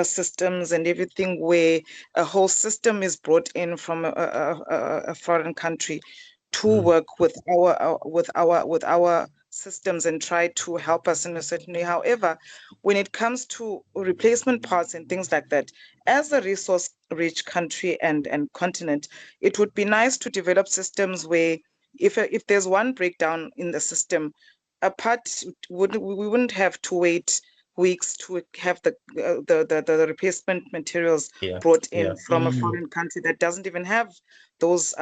systems and everything, where a whole system is brought in from a foreign country to work with our systems and try to help us in a certain way. However, when it comes to replacement parts and things like that, as a resource-rich country and continent, it would be nice to develop systems where if there's one breakdown in the system, we wouldn't have to wait weeks to have the replacement materials brought in from a foreign country that doesn't even have those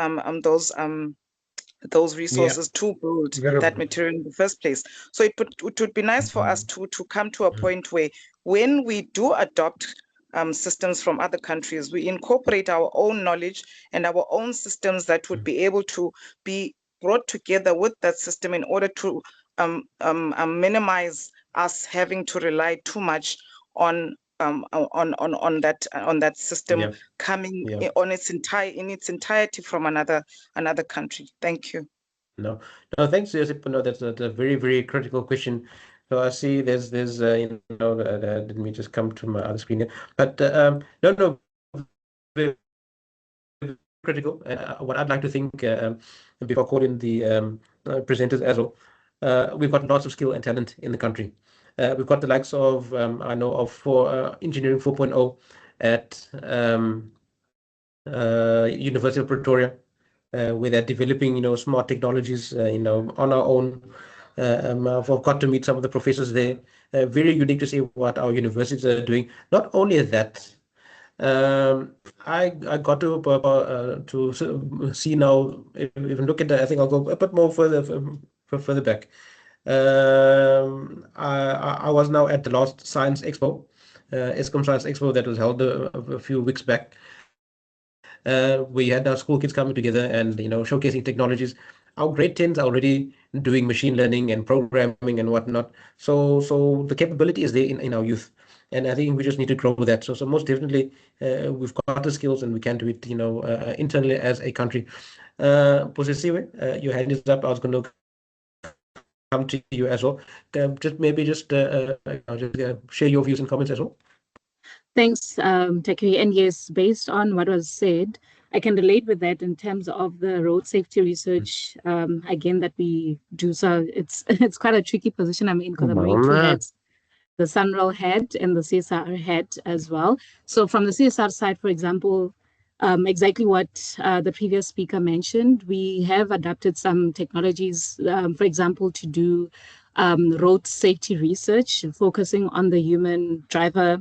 resources to build that material in the first place. So it would be nice for us to come to a point where when we do adopt systems from other countries, we incorporate our own knowledge and our own systems that would be able to be brought together with that system in order to minimize us having to rely too much on that system coming in its entirety from another country. Thank you. No, thanks, Josip. No, that's a very, very critical question. So I see there's let me just come to my other screen here. But no, very critical. What I'd like to think before calling the presenters as well, we've got lots of skill and talent in the country. We've got the likes of I know of for Engineering 4.0 at University of Pretoria, where they're developing smart technologies on our own. I've got to meet some of the professors there. Very unique to see what our universities are doing. Not only that, I got to see now. Even look at that, I think I'll go a bit more further back. I was now at the last Science Expo, ESCOM Science Expo that was held a few weeks back. We had our school kids coming together and showcasing technologies. Our grade 10s are already doing machine learning and programming and whatnot. So the capability is there in our youth, and I think we just need to grow that. So most definitely, we've got the skills and we can do it, internally as a country. Posisiwe, your hand is up. I was going to come to you as well. Share your views and comments as well. Thanks, Taki. And yes, based on what was said, I can relate with that in terms of the road safety research, again, that we do. So it's quite a tricky position I'm in because I'm wearing two hats, the SANRAL hat and the CSR hat as well. So from the CSR side, for example, exactly what the previous speaker mentioned, we have adapted some technologies, for example, to do road safety research, focusing on the human driver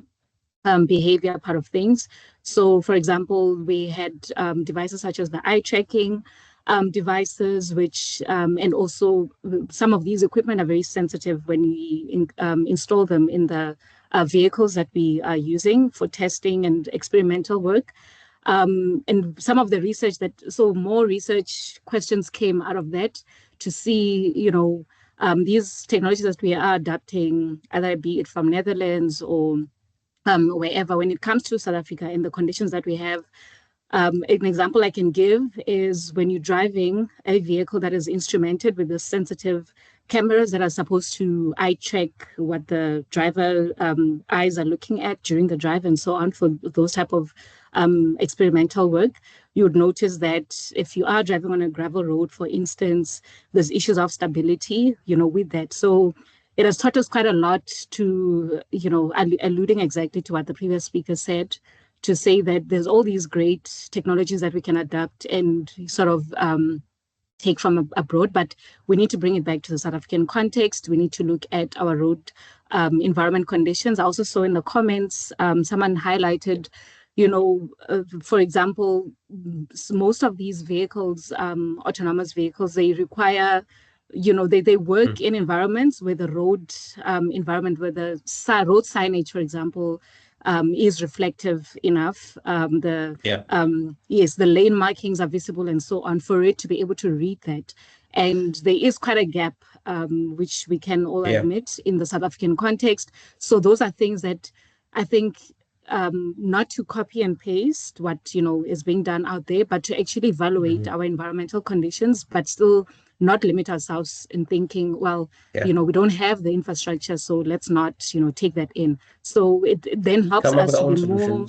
behavior part of things. So, for example, we had devices such as the eye tracking devices, which and also some of these equipment are very sensitive when we install them in the vehicles that we are using for testing and experimental work. And some of the research so more research questions came out of that to see, these technologies that we are adapting, either be it from Netherlands or wherever, when it comes to South Africa and the conditions that we have. An example I can give is when you're driving a vehicle that is instrumented with the sensitive cameras that are supposed to eye track what the driver eyes are looking at during the drive and so on, for those type of experimental work. You would notice that if you are driving on a gravel road, for instance, there's issues of stability, with that. So it has taught us quite a lot to, alluding exactly to what the previous speaker said, to say that there's all these great technologies that we can adapt and sort of take from abroad, but we need to bring it back to the South African context. We need to look at our road environment conditions. I also saw in the comments, someone highlighted, for example, most of these vehicles, autonomous vehicles, they require they work in environments where the road environment, where the road signage, for example, is reflective enough. Yes, the lane markings are visible and so on, for it to be able to read that. And there is quite a gap, which we can all admit in the South African context. So those are things that I think, not to copy and paste what is being done out there, but to actually evaluate our environmental conditions, but still not limit ourselves in thinking, well, we don't have the infrastructure, so let's not, take that in. So it then helps us to be more,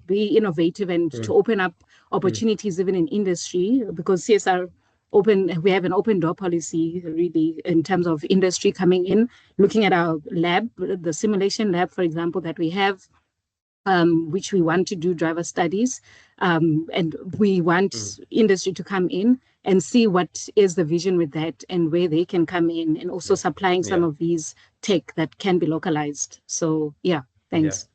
be innovative and to open up opportunities even in industry, because CSR we have an open door policy really in terms of industry coming in, looking at our lab, the simulation lab, for example, that we have, which we want to do driver studies, and we want industry to come in and see what is the vision with that and where they can come in, and also supplying some of these tech that can be localized. So thanks.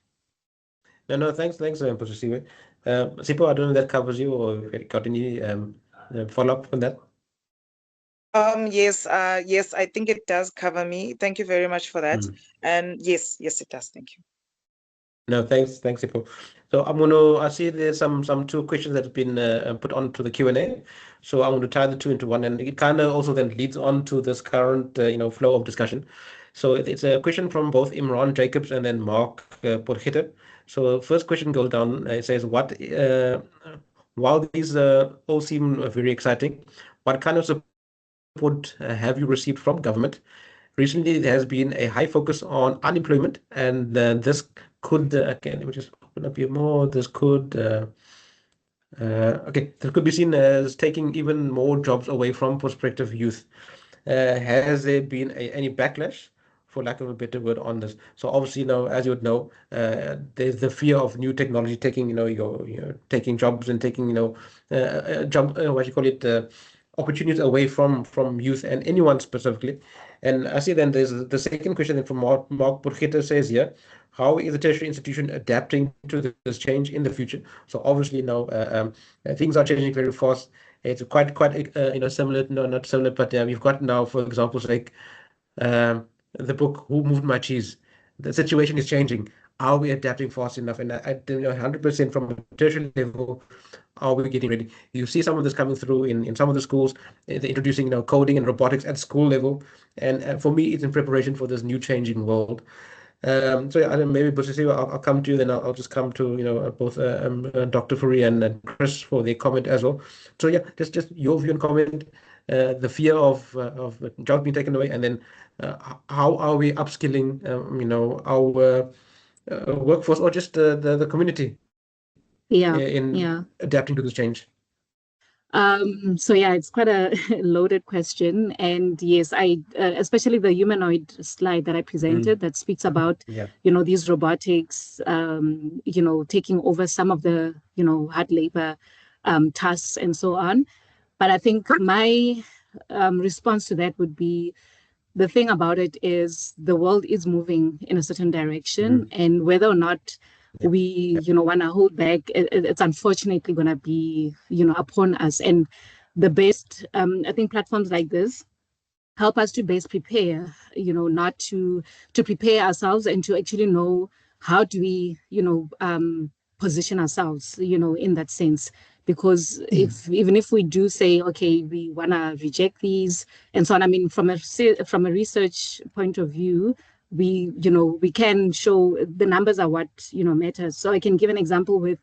No, thanks, Posisiwe. Sipho, I don't know if that covers you, or if you got any follow-up on that. Yes, I think it does cover me. Thank you very much for that. And yes, it does. Thank you. No, thanks, Sipho. So I see there's some two questions that have been put onto the Q&A. So I'm going to tie the two into one, and it kind of also then leads on to this current flow of discussion. So it's a question from both Imran Jacobs and then Mark Porgette. So first question goes down. It says, while these all seem very exciting, what kind of support have you received from government? Recently, there has been a high focus on unemployment, and this could, again, let me just open up here more. This could, this could be seen as taking even more jobs away from prospective youth. Has there been any backlash, for lack of a better word, on this? So obviously, as you would know, there's the fear of new technology taking, taking jobs and taking, what you call it, opportunities away from youth and anyone specifically. And I see then there's the second question then from Mark Borgetta says here, how is the tertiary institution adapting to this change in the future? So obviously now things are changing very fast. It's quite similar, no, not similar, but we've got now, for example, like the book Who Moved My Cheese? The situation is changing. Are we adapting fast enough? And I 100% from a tertiary level, are we getting ready? You see some of this coming through in some of the schools. They're introducing coding and robotics at school level, and for me, it's in preparation for this new changing world. So yeah, I don't know, maybe Busisiwe, I'll come to you, then I'll just come to both Dr. Fourie and Chris for their comment as well. So yeah, just your view and comment, the fear of jobs being taken away, and then how are we upskilling our workforce or just the community in adapting to this change? So yeah, it's quite a loaded question, and yes, I especially the humanoid slide that I presented that speaks about these robotics taking over some of the hard labor tasks and so on. But I think my response to that would be, the thing about it is the world is moving in a certain direction, and whether or not we want to hold back, it's unfortunately going to be upon us. And the best I think platforms like this help us to best prepare, not to prepare ourselves and to actually know how do we position ourselves in that sense. Because even if we do say, okay, we want to reject these and so on, I mean, from a research point of view, we can show the numbers are what matters. So I can give an example with,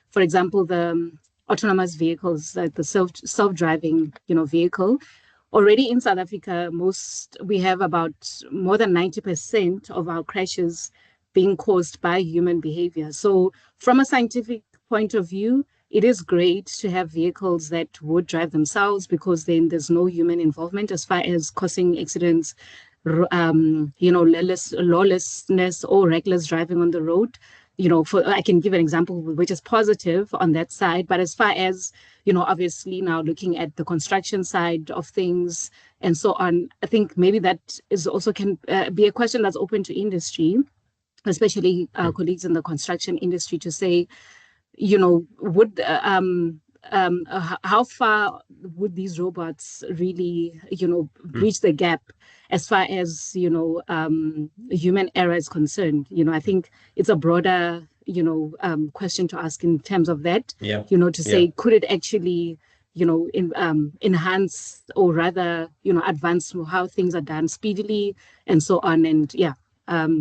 for example, the autonomous vehicles, like the self-driving vehicle. Already in South Africa, we have about more than 90% of our crashes being caused by human behavior. So from a scientific point of view, it is great to have vehicles that would drive themselves, because then there's no human involvement as far as causing accidents, lawlessness or reckless driving on the road. I can give an example which is positive on that side, but as far as obviously now looking at the construction side of things and so on, I think maybe that is also can be a question that's open to industry, especially our colleagues in the construction industry, to say, would how far would these robots really bridge the gap as far as human error is concerned? I think it's a broader question to ask in terms of that. To say, could it actually enhance or rather advance how things are done speedily and so on? And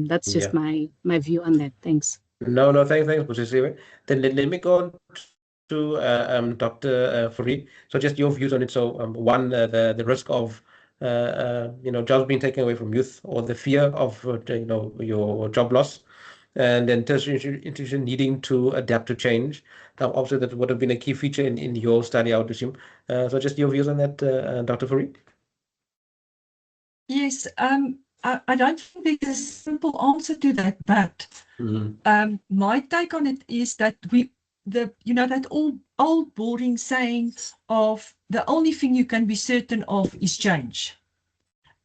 that's just my view on that. Thanks. No, thanks, Busisiwe. Then let me go on to Dr. Fourie. So just your views on it. So one, the risk of jobs being taken away from youth, or the fear of your job loss, and then tertiary institution needing to adapt to change. Obviously, that would have been a key feature in your study, I would assume. So just your views on that, Dr. Fourie. Yes, I don't think there's a simple answer to that, but my take on it is that that old boring saying of the only thing you can be certain of is change,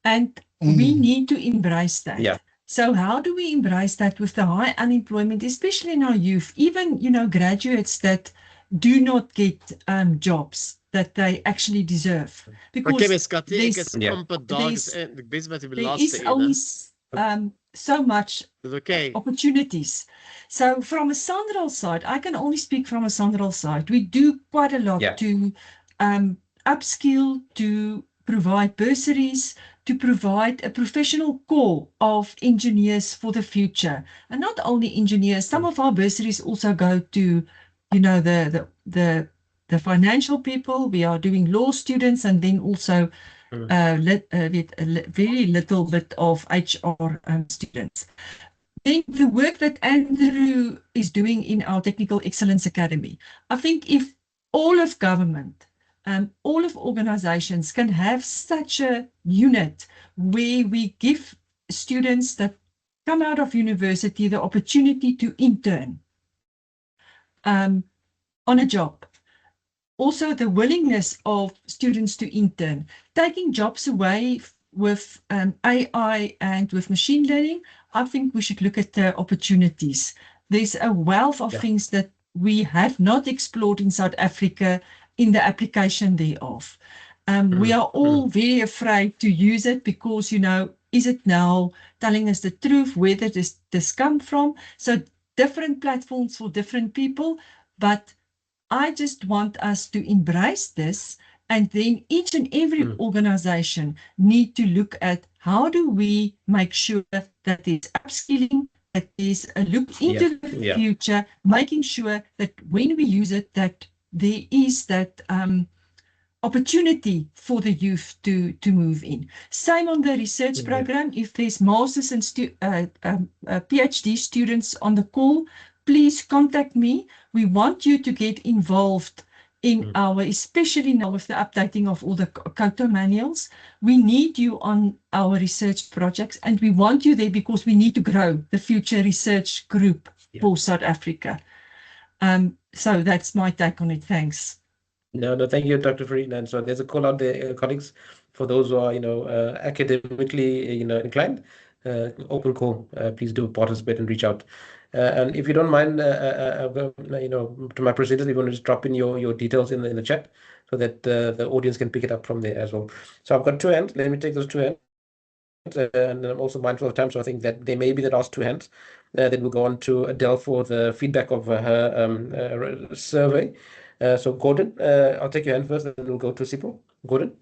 and we need to embrace that. So how do we embrace that with the high unemployment, especially in our youth, even graduates that do not get jobs that they actually deserve? Because there is only so much opportunities. So from a SANRAL side, I can only speak from a SANRAL side. We do quite a lot to upskill, to provide bursaries, to provide a professional core of engineers for the future. And not only engineers, some of our bursaries also go to, the financial people. We are doing law students, and then also very little bit of HR students. Then the work that Andrew is doing in our Technical Excellence Academy, I think if all of government and all of organizations can have such a unit where we give students that come out of university the opportunity to intern on a job, also the willingness of students to intern, taking jobs away with AI and with machine learning. I think we should look at the opportunities. There's a wealth of things that we have not explored in South Africa in the application thereof. We are all very afraid to use it because, is it now telling us the truth? Where does this come from? So different platforms for different people, but I just want us to embrace this, and then each and every organization need to look at how do we make sure that there's upskilling, that there's a look into the future, making sure that when we use it, that there is that opportunity for the youth to move in. Same on the research program. If there's masters and PhD students on the call, please contact me. We want you to get involved in especially now with the updating of all the COTO manuals. We need you on our research projects, and we want you there because we need to grow the future research group for South Africa. So that's my take on it. Thanks. No, thank you, Dr. Farid. And so there's a call out there, colleagues, for those who are, academically, inclined. Open call. Please do participate and reach out. And if you don't mind, to my presenters, we want to just drop in your details in the chat so that the audience can pick it up from there as well. So I've got 2 hands. Let me take those 2 hands. And I'm also mindful of time, so I think that they may be the last 2 hands. Then we'll go on to Adele for the feedback of her survey. So Gordon, I'll take your hand first, and then we'll go to Sipho. Gordon?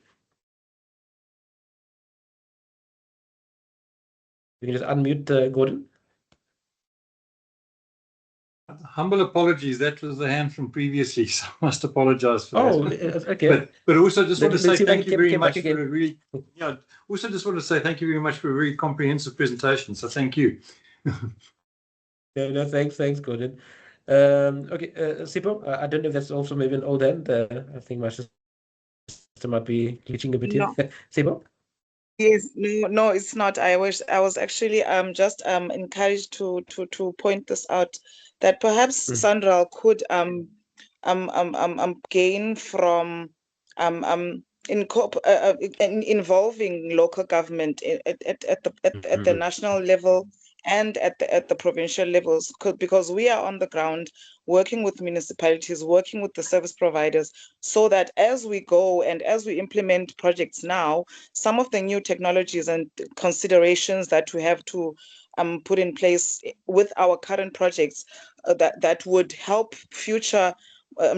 You can just unmute, Gordon. Humble apologies. That was the hand from previously, so I must apologize for that. Okay. But also just want to say thank you very much for a really, also just want to say thank you very much for a very comprehensive presentation. So thank you. No, thanks, Gordon. Okay, Sipho, I don't know if that's also maybe an old end. I think my system might be glitching a bit here. Sipho? Yes, no, it's not. I was actually just encouraged to point this out, that perhaps SANRAL could gain from involving local government at the national level and at the provincial levels, because we are on the ground working with municipalities, working with the service providers, so that as we go and as we implement projects now, some of the new technologies and considerations that we have to put in place with our current projects that would help future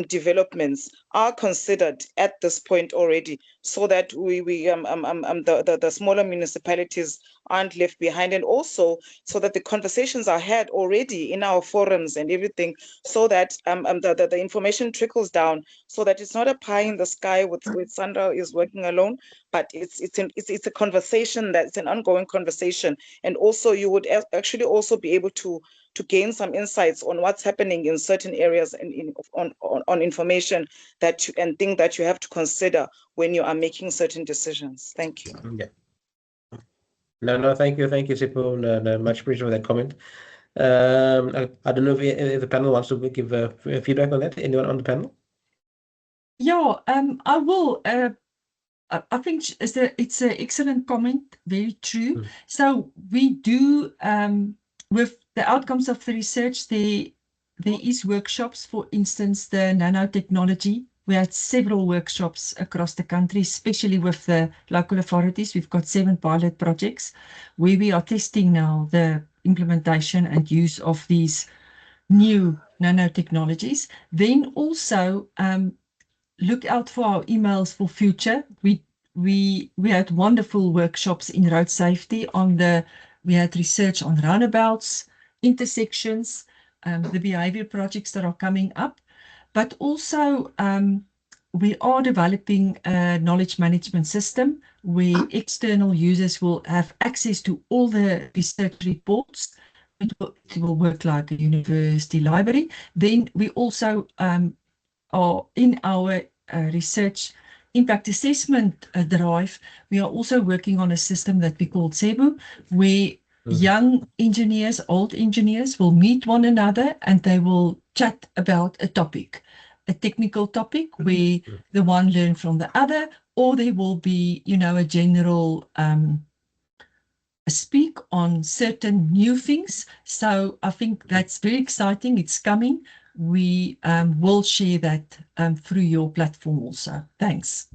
developments are considered at this point already, so that the smaller municipalities aren't left behind, and also so that the conversations are had already in our forums and everything, so that the information trickles down, so that it's not a pie in the sky with SANRAL is working alone, but it's a conversation, that's an ongoing conversation. And also you would actually also be able to gain some insights on what's happening in certain areas and on information that you and things that you have to consider when you are making certain decisions. Thank you. Yeah. No, thank you, Sipho. No, much appreciated for that comment. I don't know if the panel wants to give feedback on that. Anyone on the panel? Yeah, I will. I think it's an excellent comment, very true. So we do, with the outcomes of the research, there is workshops, for instance, the nanotechnology. We had several workshops across the country, especially with the local authorities. We've got 7 pilot projects where we are testing now the implementation and use of these new nanotechnologies. Then also look out for our emails for future. We had wonderful workshops in road safety. We had research on roundabouts, intersections, the behavior projects that are coming up. But also, we are developing a knowledge management system where external users will have access to all the research reports. It will work like a university library. Then we also are in our research impact assessment drive. We are also working on a system that we call CEBU, where young engineers, old engineers will meet one another and they will chat about a topic. a technical topic where the one learn from the other, or there will be, a general speak on certain new things. So I think that's very exciting. It's coming. We will share that through your platform also. Thanks.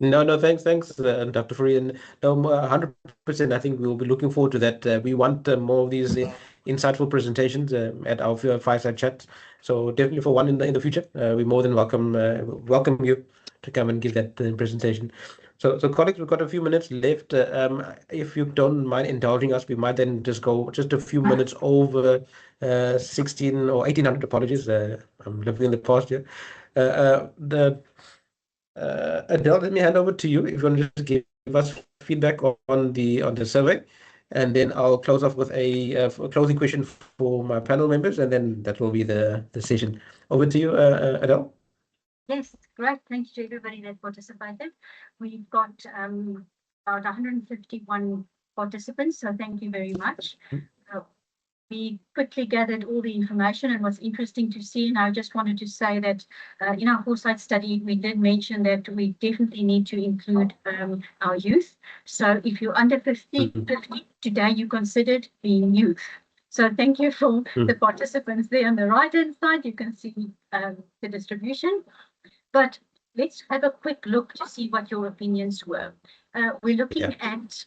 No, thanks, Dr. Fourie. And no, 100%. I think we'll be looking forward to that. We want more of these insightful presentations at our fireside chat. So definitely for one in the future, we more than welcome you to come and give that presentation. So colleagues, we've got a few minutes left. If you don't mind indulging us, we might then just go just a few minutes over 16 or 1800. Apologies, I'm living in the past here. Adele, let me hand over to you if you want to just give us feedback on the survey, and then I'll close off with a closing question for my panel members, and then that will be the session. Over to you, Adele. Yes, great. Thank you to everybody that participated. We've got about 151 participants, so thank you very much. We quickly gathered all the information, and what's interesting to see, and I just wanted to say that in our Foresight study, we did mention that we definitely need to include our youth. So if you're under 50 today, you considered being youth. So thank you for the participants there on the right-hand side. You can see the distribution. But let's have a quick look to see what your opinions were. We're looking at,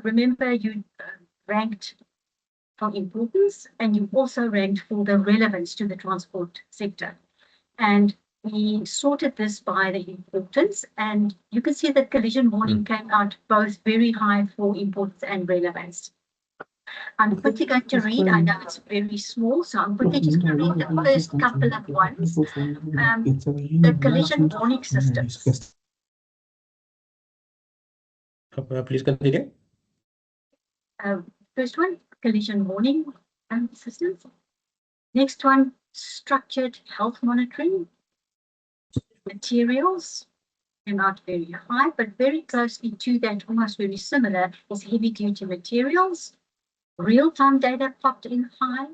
remember you ranked for importance, and you also ranked for the relevance to the transport sector. And we sorted this by the importance, and you can see that collision warning came out both very high for importance and relevance. I'm quickly going to read, I know it's very small, so I'm quickly just going to read the first couple of ones. The collision warning systems. Please continue. First one, collision warning systems. Next one, structured health monitoring. Materials came out very high, but very closely to that, almost very similar, is heavy duty materials. Real-time data popped in high,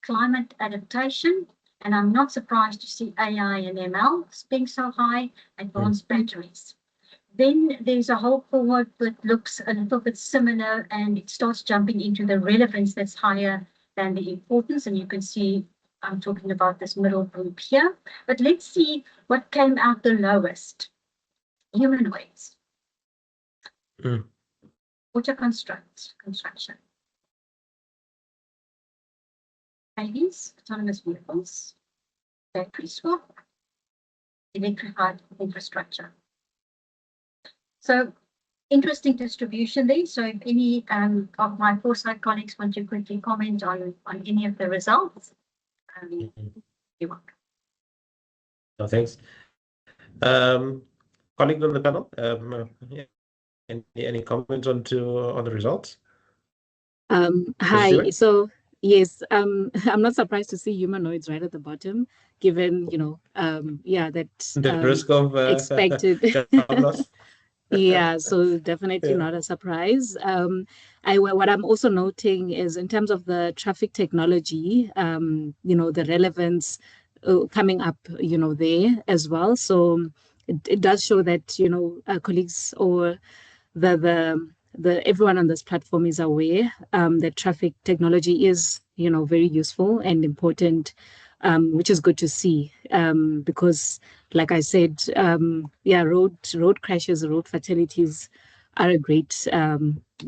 climate adaptation, and I'm not surprised to see AI and ML being so high, advanced batteries. Then there's a whole cohort that looks a little bit similar, and it starts jumping into the relevance that's higher than the importance, and you can see I'm talking about this middle group here. But let's see what came out the lowest. Humanoids. Water construction. Babies, autonomous vehicles, battery swap, electrified infrastructure. So interesting distribution there. So if any of my Foresight colleagues want to quickly comment on any of the results, you're welcome. No, thanks. Colleagues on the panel, any comments on the results? Hi. So yes, I'm not surprised to see humanoids right at the bottom, given that the risk of expected. Yeah, so definitely not a surprise. What I'm also noting is in terms of the traffic technology, the relevance coming up, there as well. So it does show that, colleagues or the everyone on this platform is aware that traffic technology is, very useful and important, which is good to see, because like I said, road crashes, road fatalities are a great,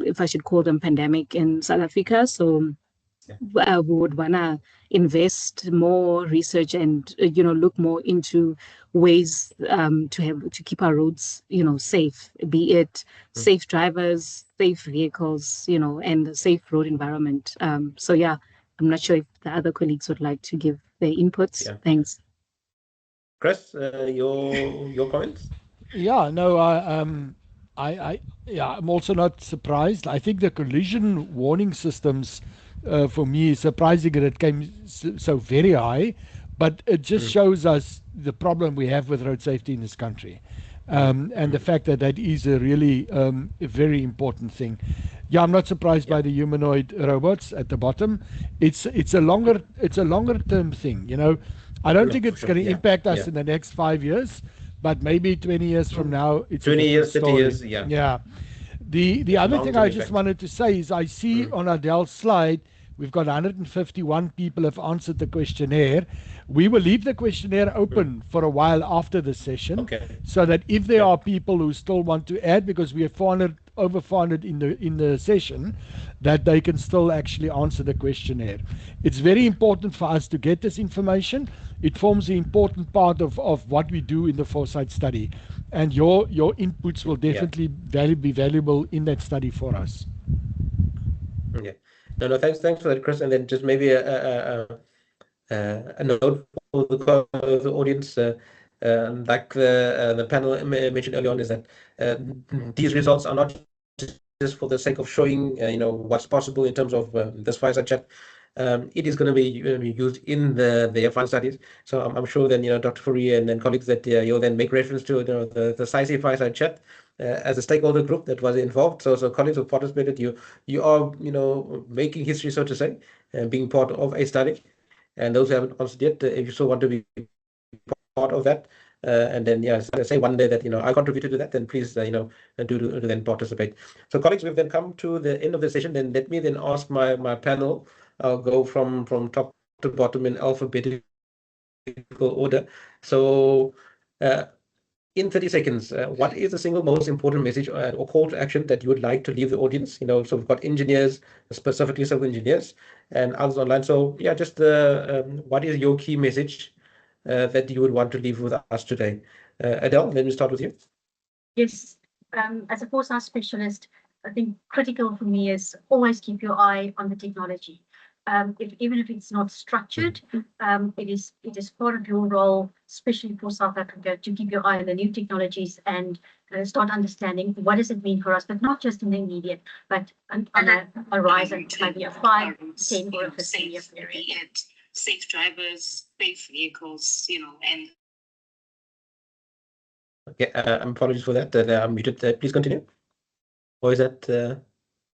if I should call them, pandemic in South Africa. So we would want to invest more research and, look more into ways to keep our roads, safe, be it safe drivers, safe vehicles, and a safe road environment. So yeah, I'm not sure if the other colleagues would like to give their inputs. Yeah. Thanks. Chris, your comments? Yeah, no, I'm also not surprised. I think the collision warning systems, for me, is surprising that it came so very high, but it just shows us the problem we have with road safety in this country. And the fact that is a really a very important thing. Yeah, I'm not surprised by the humanoid robots at the bottom. It's a longer term thing, I don't No, think for it's sure. going to Yeah. impact us Yeah. in the next 5 years, but maybe 20 years from now, it's a 20 different years, 30 story. years, yeah. Yeah. The It's other thing long-term I just impact. wanted to say is I see on Adele's slide, we've got 151 people have answered the questionnaire. We will leave the questionnaire open for a while after the session, Okay. so that if there Okay. are people who still want to add, because we have 400, over 400 in the session, that they can still actually answer the questionnaire. It's very important for us to get this information. It forms an important part of what we do in the Foresight study. And your inputs will definitely be valuable in that study for us. Yeah. No, thanks for that, Chris. And then just maybe a note for the audience, like the panel mentioned earlier on, is that these results are not just for the sake of showing, what's possible in terms of this Fireside chat. It is going to be used in the final studies. So I'm sure then, Dr. Fourie and then colleagues that you'll then make reference to the SAICE Fireside chat as a stakeholder group that was involved. So colleagues who participated, you are, making history, so to say, and being part of a study. And those who haven't answered yet, if you still want to be part of that, and then say one day that I contributed to that, then please do then participate. So colleagues, we've then come to the end of the session. Then let me then ask my panel. I'll go from top to bottom in alphabetical order. So in 30 seconds, what is the single most important message or call to action that you would like to leave the audience? So we've got engineers, specifically civil engineers, and others online. So yeah, just what is your key message that you would want to leave with us today? Adele, let me start with you. Yes, as a Foresight specialist, I think critical for me is always keep your eye on the technology. Even if it's not structured, it is part of your role, especially for South Africa, to keep your eye on the new technologies and start understanding what does it mean for us, but not just in the immediate, but on a horizon, maybe a 5, 10, or a 15-year period. Safe drivers, safe vehicles, and. Okay, apologies for that. I'm muted. Please continue. Or is that?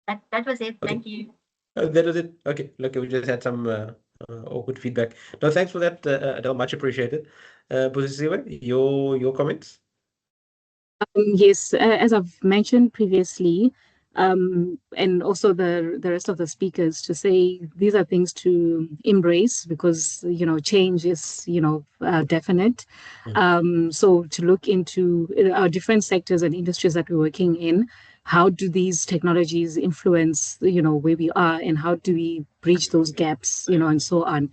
That was it. Okay. Thank you. That was it. Okay. Look, we just had some awkward feedback. No, thanks for that, Adele. Much appreciated. Busisiwe, your comments. Yes, as I've mentioned previously, and also the rest of the speakers, to say these are things to embrace because change is definite. So to look into our different sectors and industries that we're working in, how do these technologies influence where we are, and how do we bridge those gaps, and so on.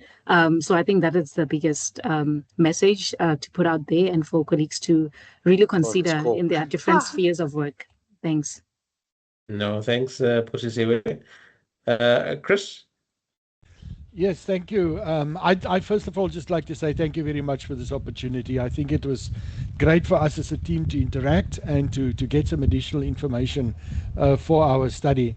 So I think that is the biggest message to put out there, and for colleagues to really consider in their different spheres of work. Thanks. No, thanks, Busisiwe. Chris. Yes, thank you. I first of all just like to say thank you very much for this opportunity. I think it was great for us as a team to interact and to get some additional information for our study.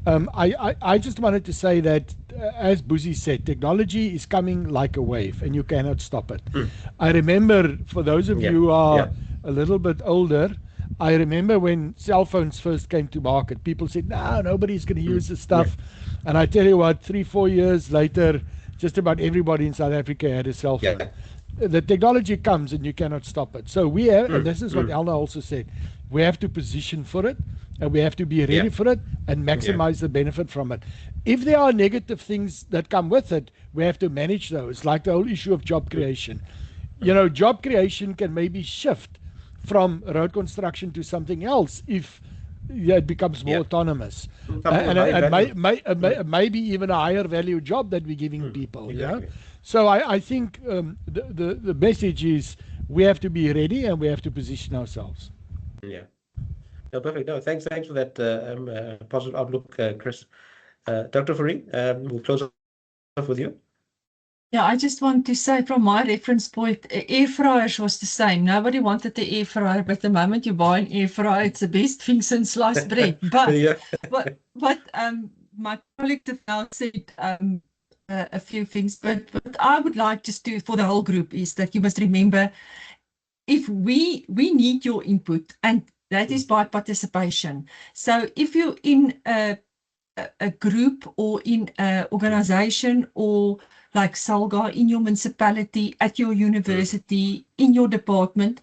I just wanted to say that, as Buzi said, technology is coming like a wave and you cannot stop it. I remember, for those of you who are a little bit older, I remember when cell phones first came to market, people said, no, nobody's going to use this stuff. And I tell you what, 3-4 years later, just about everybody in South Africa had a cell phone. The technology comes and you cannot stop it. So we have, and this is what Elna also said, we have to position for it, and we have to be ready for it and maximize the benefit from it. If there are negative things that come with it, we have to manage those, like the whole issue of job creation. Job creation can maybe shift from road construction to something else if it becomes more autonomous, and maybe even a higher value job that we're giving people. Exactly. So I think the message is we have to be ready and we have to position ourselves. Yeah. No, perfect. No, thanks for that positive outlook, Chris. Dr. Fourie, we'll close off with you. Yeah, I just want to say from my reference point, air fryers was the same. Nobody wanted the air fryer, but the moment you buy an air fryer, it's the best thing since sliced bread. But my colleague have now said a few things, but what I would like just to, for the whole group, is that you must remember, if we need your input, and that is by participation. So if you're in a a group or in an organization or like Salga in your municipality, at your university, in your department,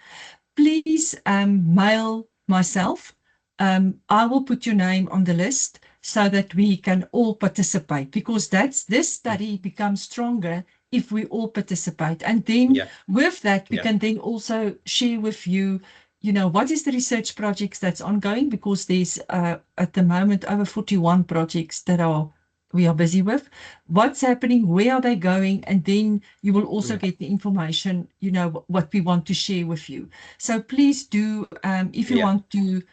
please mail myself. I will put your name on the list so that we can all participate, because this study becomes stronger if we all participate. And then with that, we can then also share with you, what is the research projects that's ongoing, because there's at the moment over 41 projects that we are busy with. What's happening, where are they going, and then you will also get the information, what we want to share with you. So please do, if you want to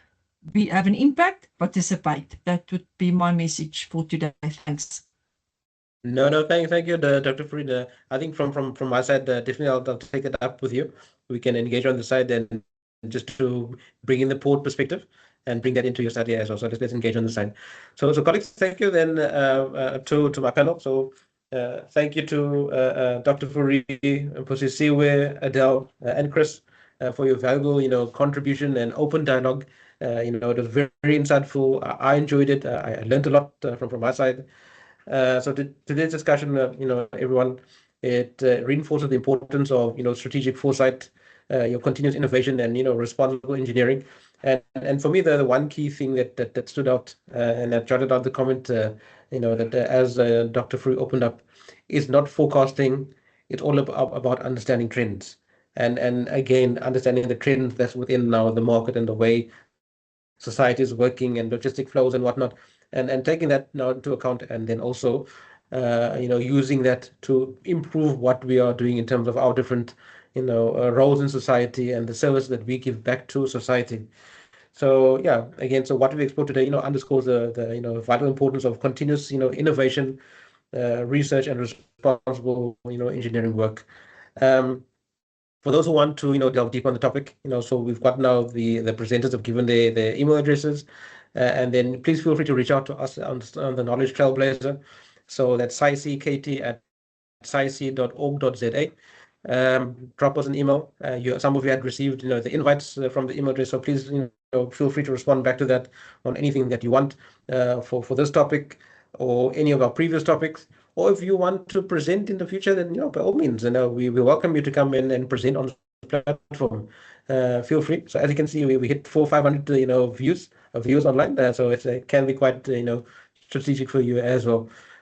have an impact, participate. That would be my message for today. Thanks. No, thank you, Dr. Farid. I think from my side, definitely I'll take it up with you. We can engage on the side and just to bring in the port perspective and bring that into your study as well. So let's engage on the side. So colleagues, thank you then to my panel. So thank you to Dr. Farid, Siwe, Adele, and Chris for your valuable contribution and open dialogue. It was very, very insightful. I enjoyed it. I learned a lot from my side. So today's discussion, everyone, it reinforces the importance of strategic foresight, your continuous innovation, and responsible engineering. And for me, the one key thing that stood out, and I jotted out the comment, that as Dr. Farid opened up, is not forecasting. It's all about understanding trends. And again, understanding the trends that's within now the market and the way society is working and logistic flows and whatnot, and taking that now into account, and then also using that to improve what we are doing in terms of our different roles in society and the service that we give back to society. So yeah, again, so what we explored today underscores the vital importance of continuous innovation, research, and responsible engineering work. For those who want to delve deep on the topic, so we've got now the presenters have given their email addresses, and then please feel free to reach out to us on the Knowledge Trailblazer. So that's saice@saice.org.za. Drop us an email. Some of you had received the invites from the email address, so please feel free to respond back to that on anything that you want for this topic or any of our previous topics. Or if you want to present in the future, then by all means, we welcome you to come in and present on the platform. Feel free. So as you can see, we hit 400-500 views online, so it can be quite strategic for you as well.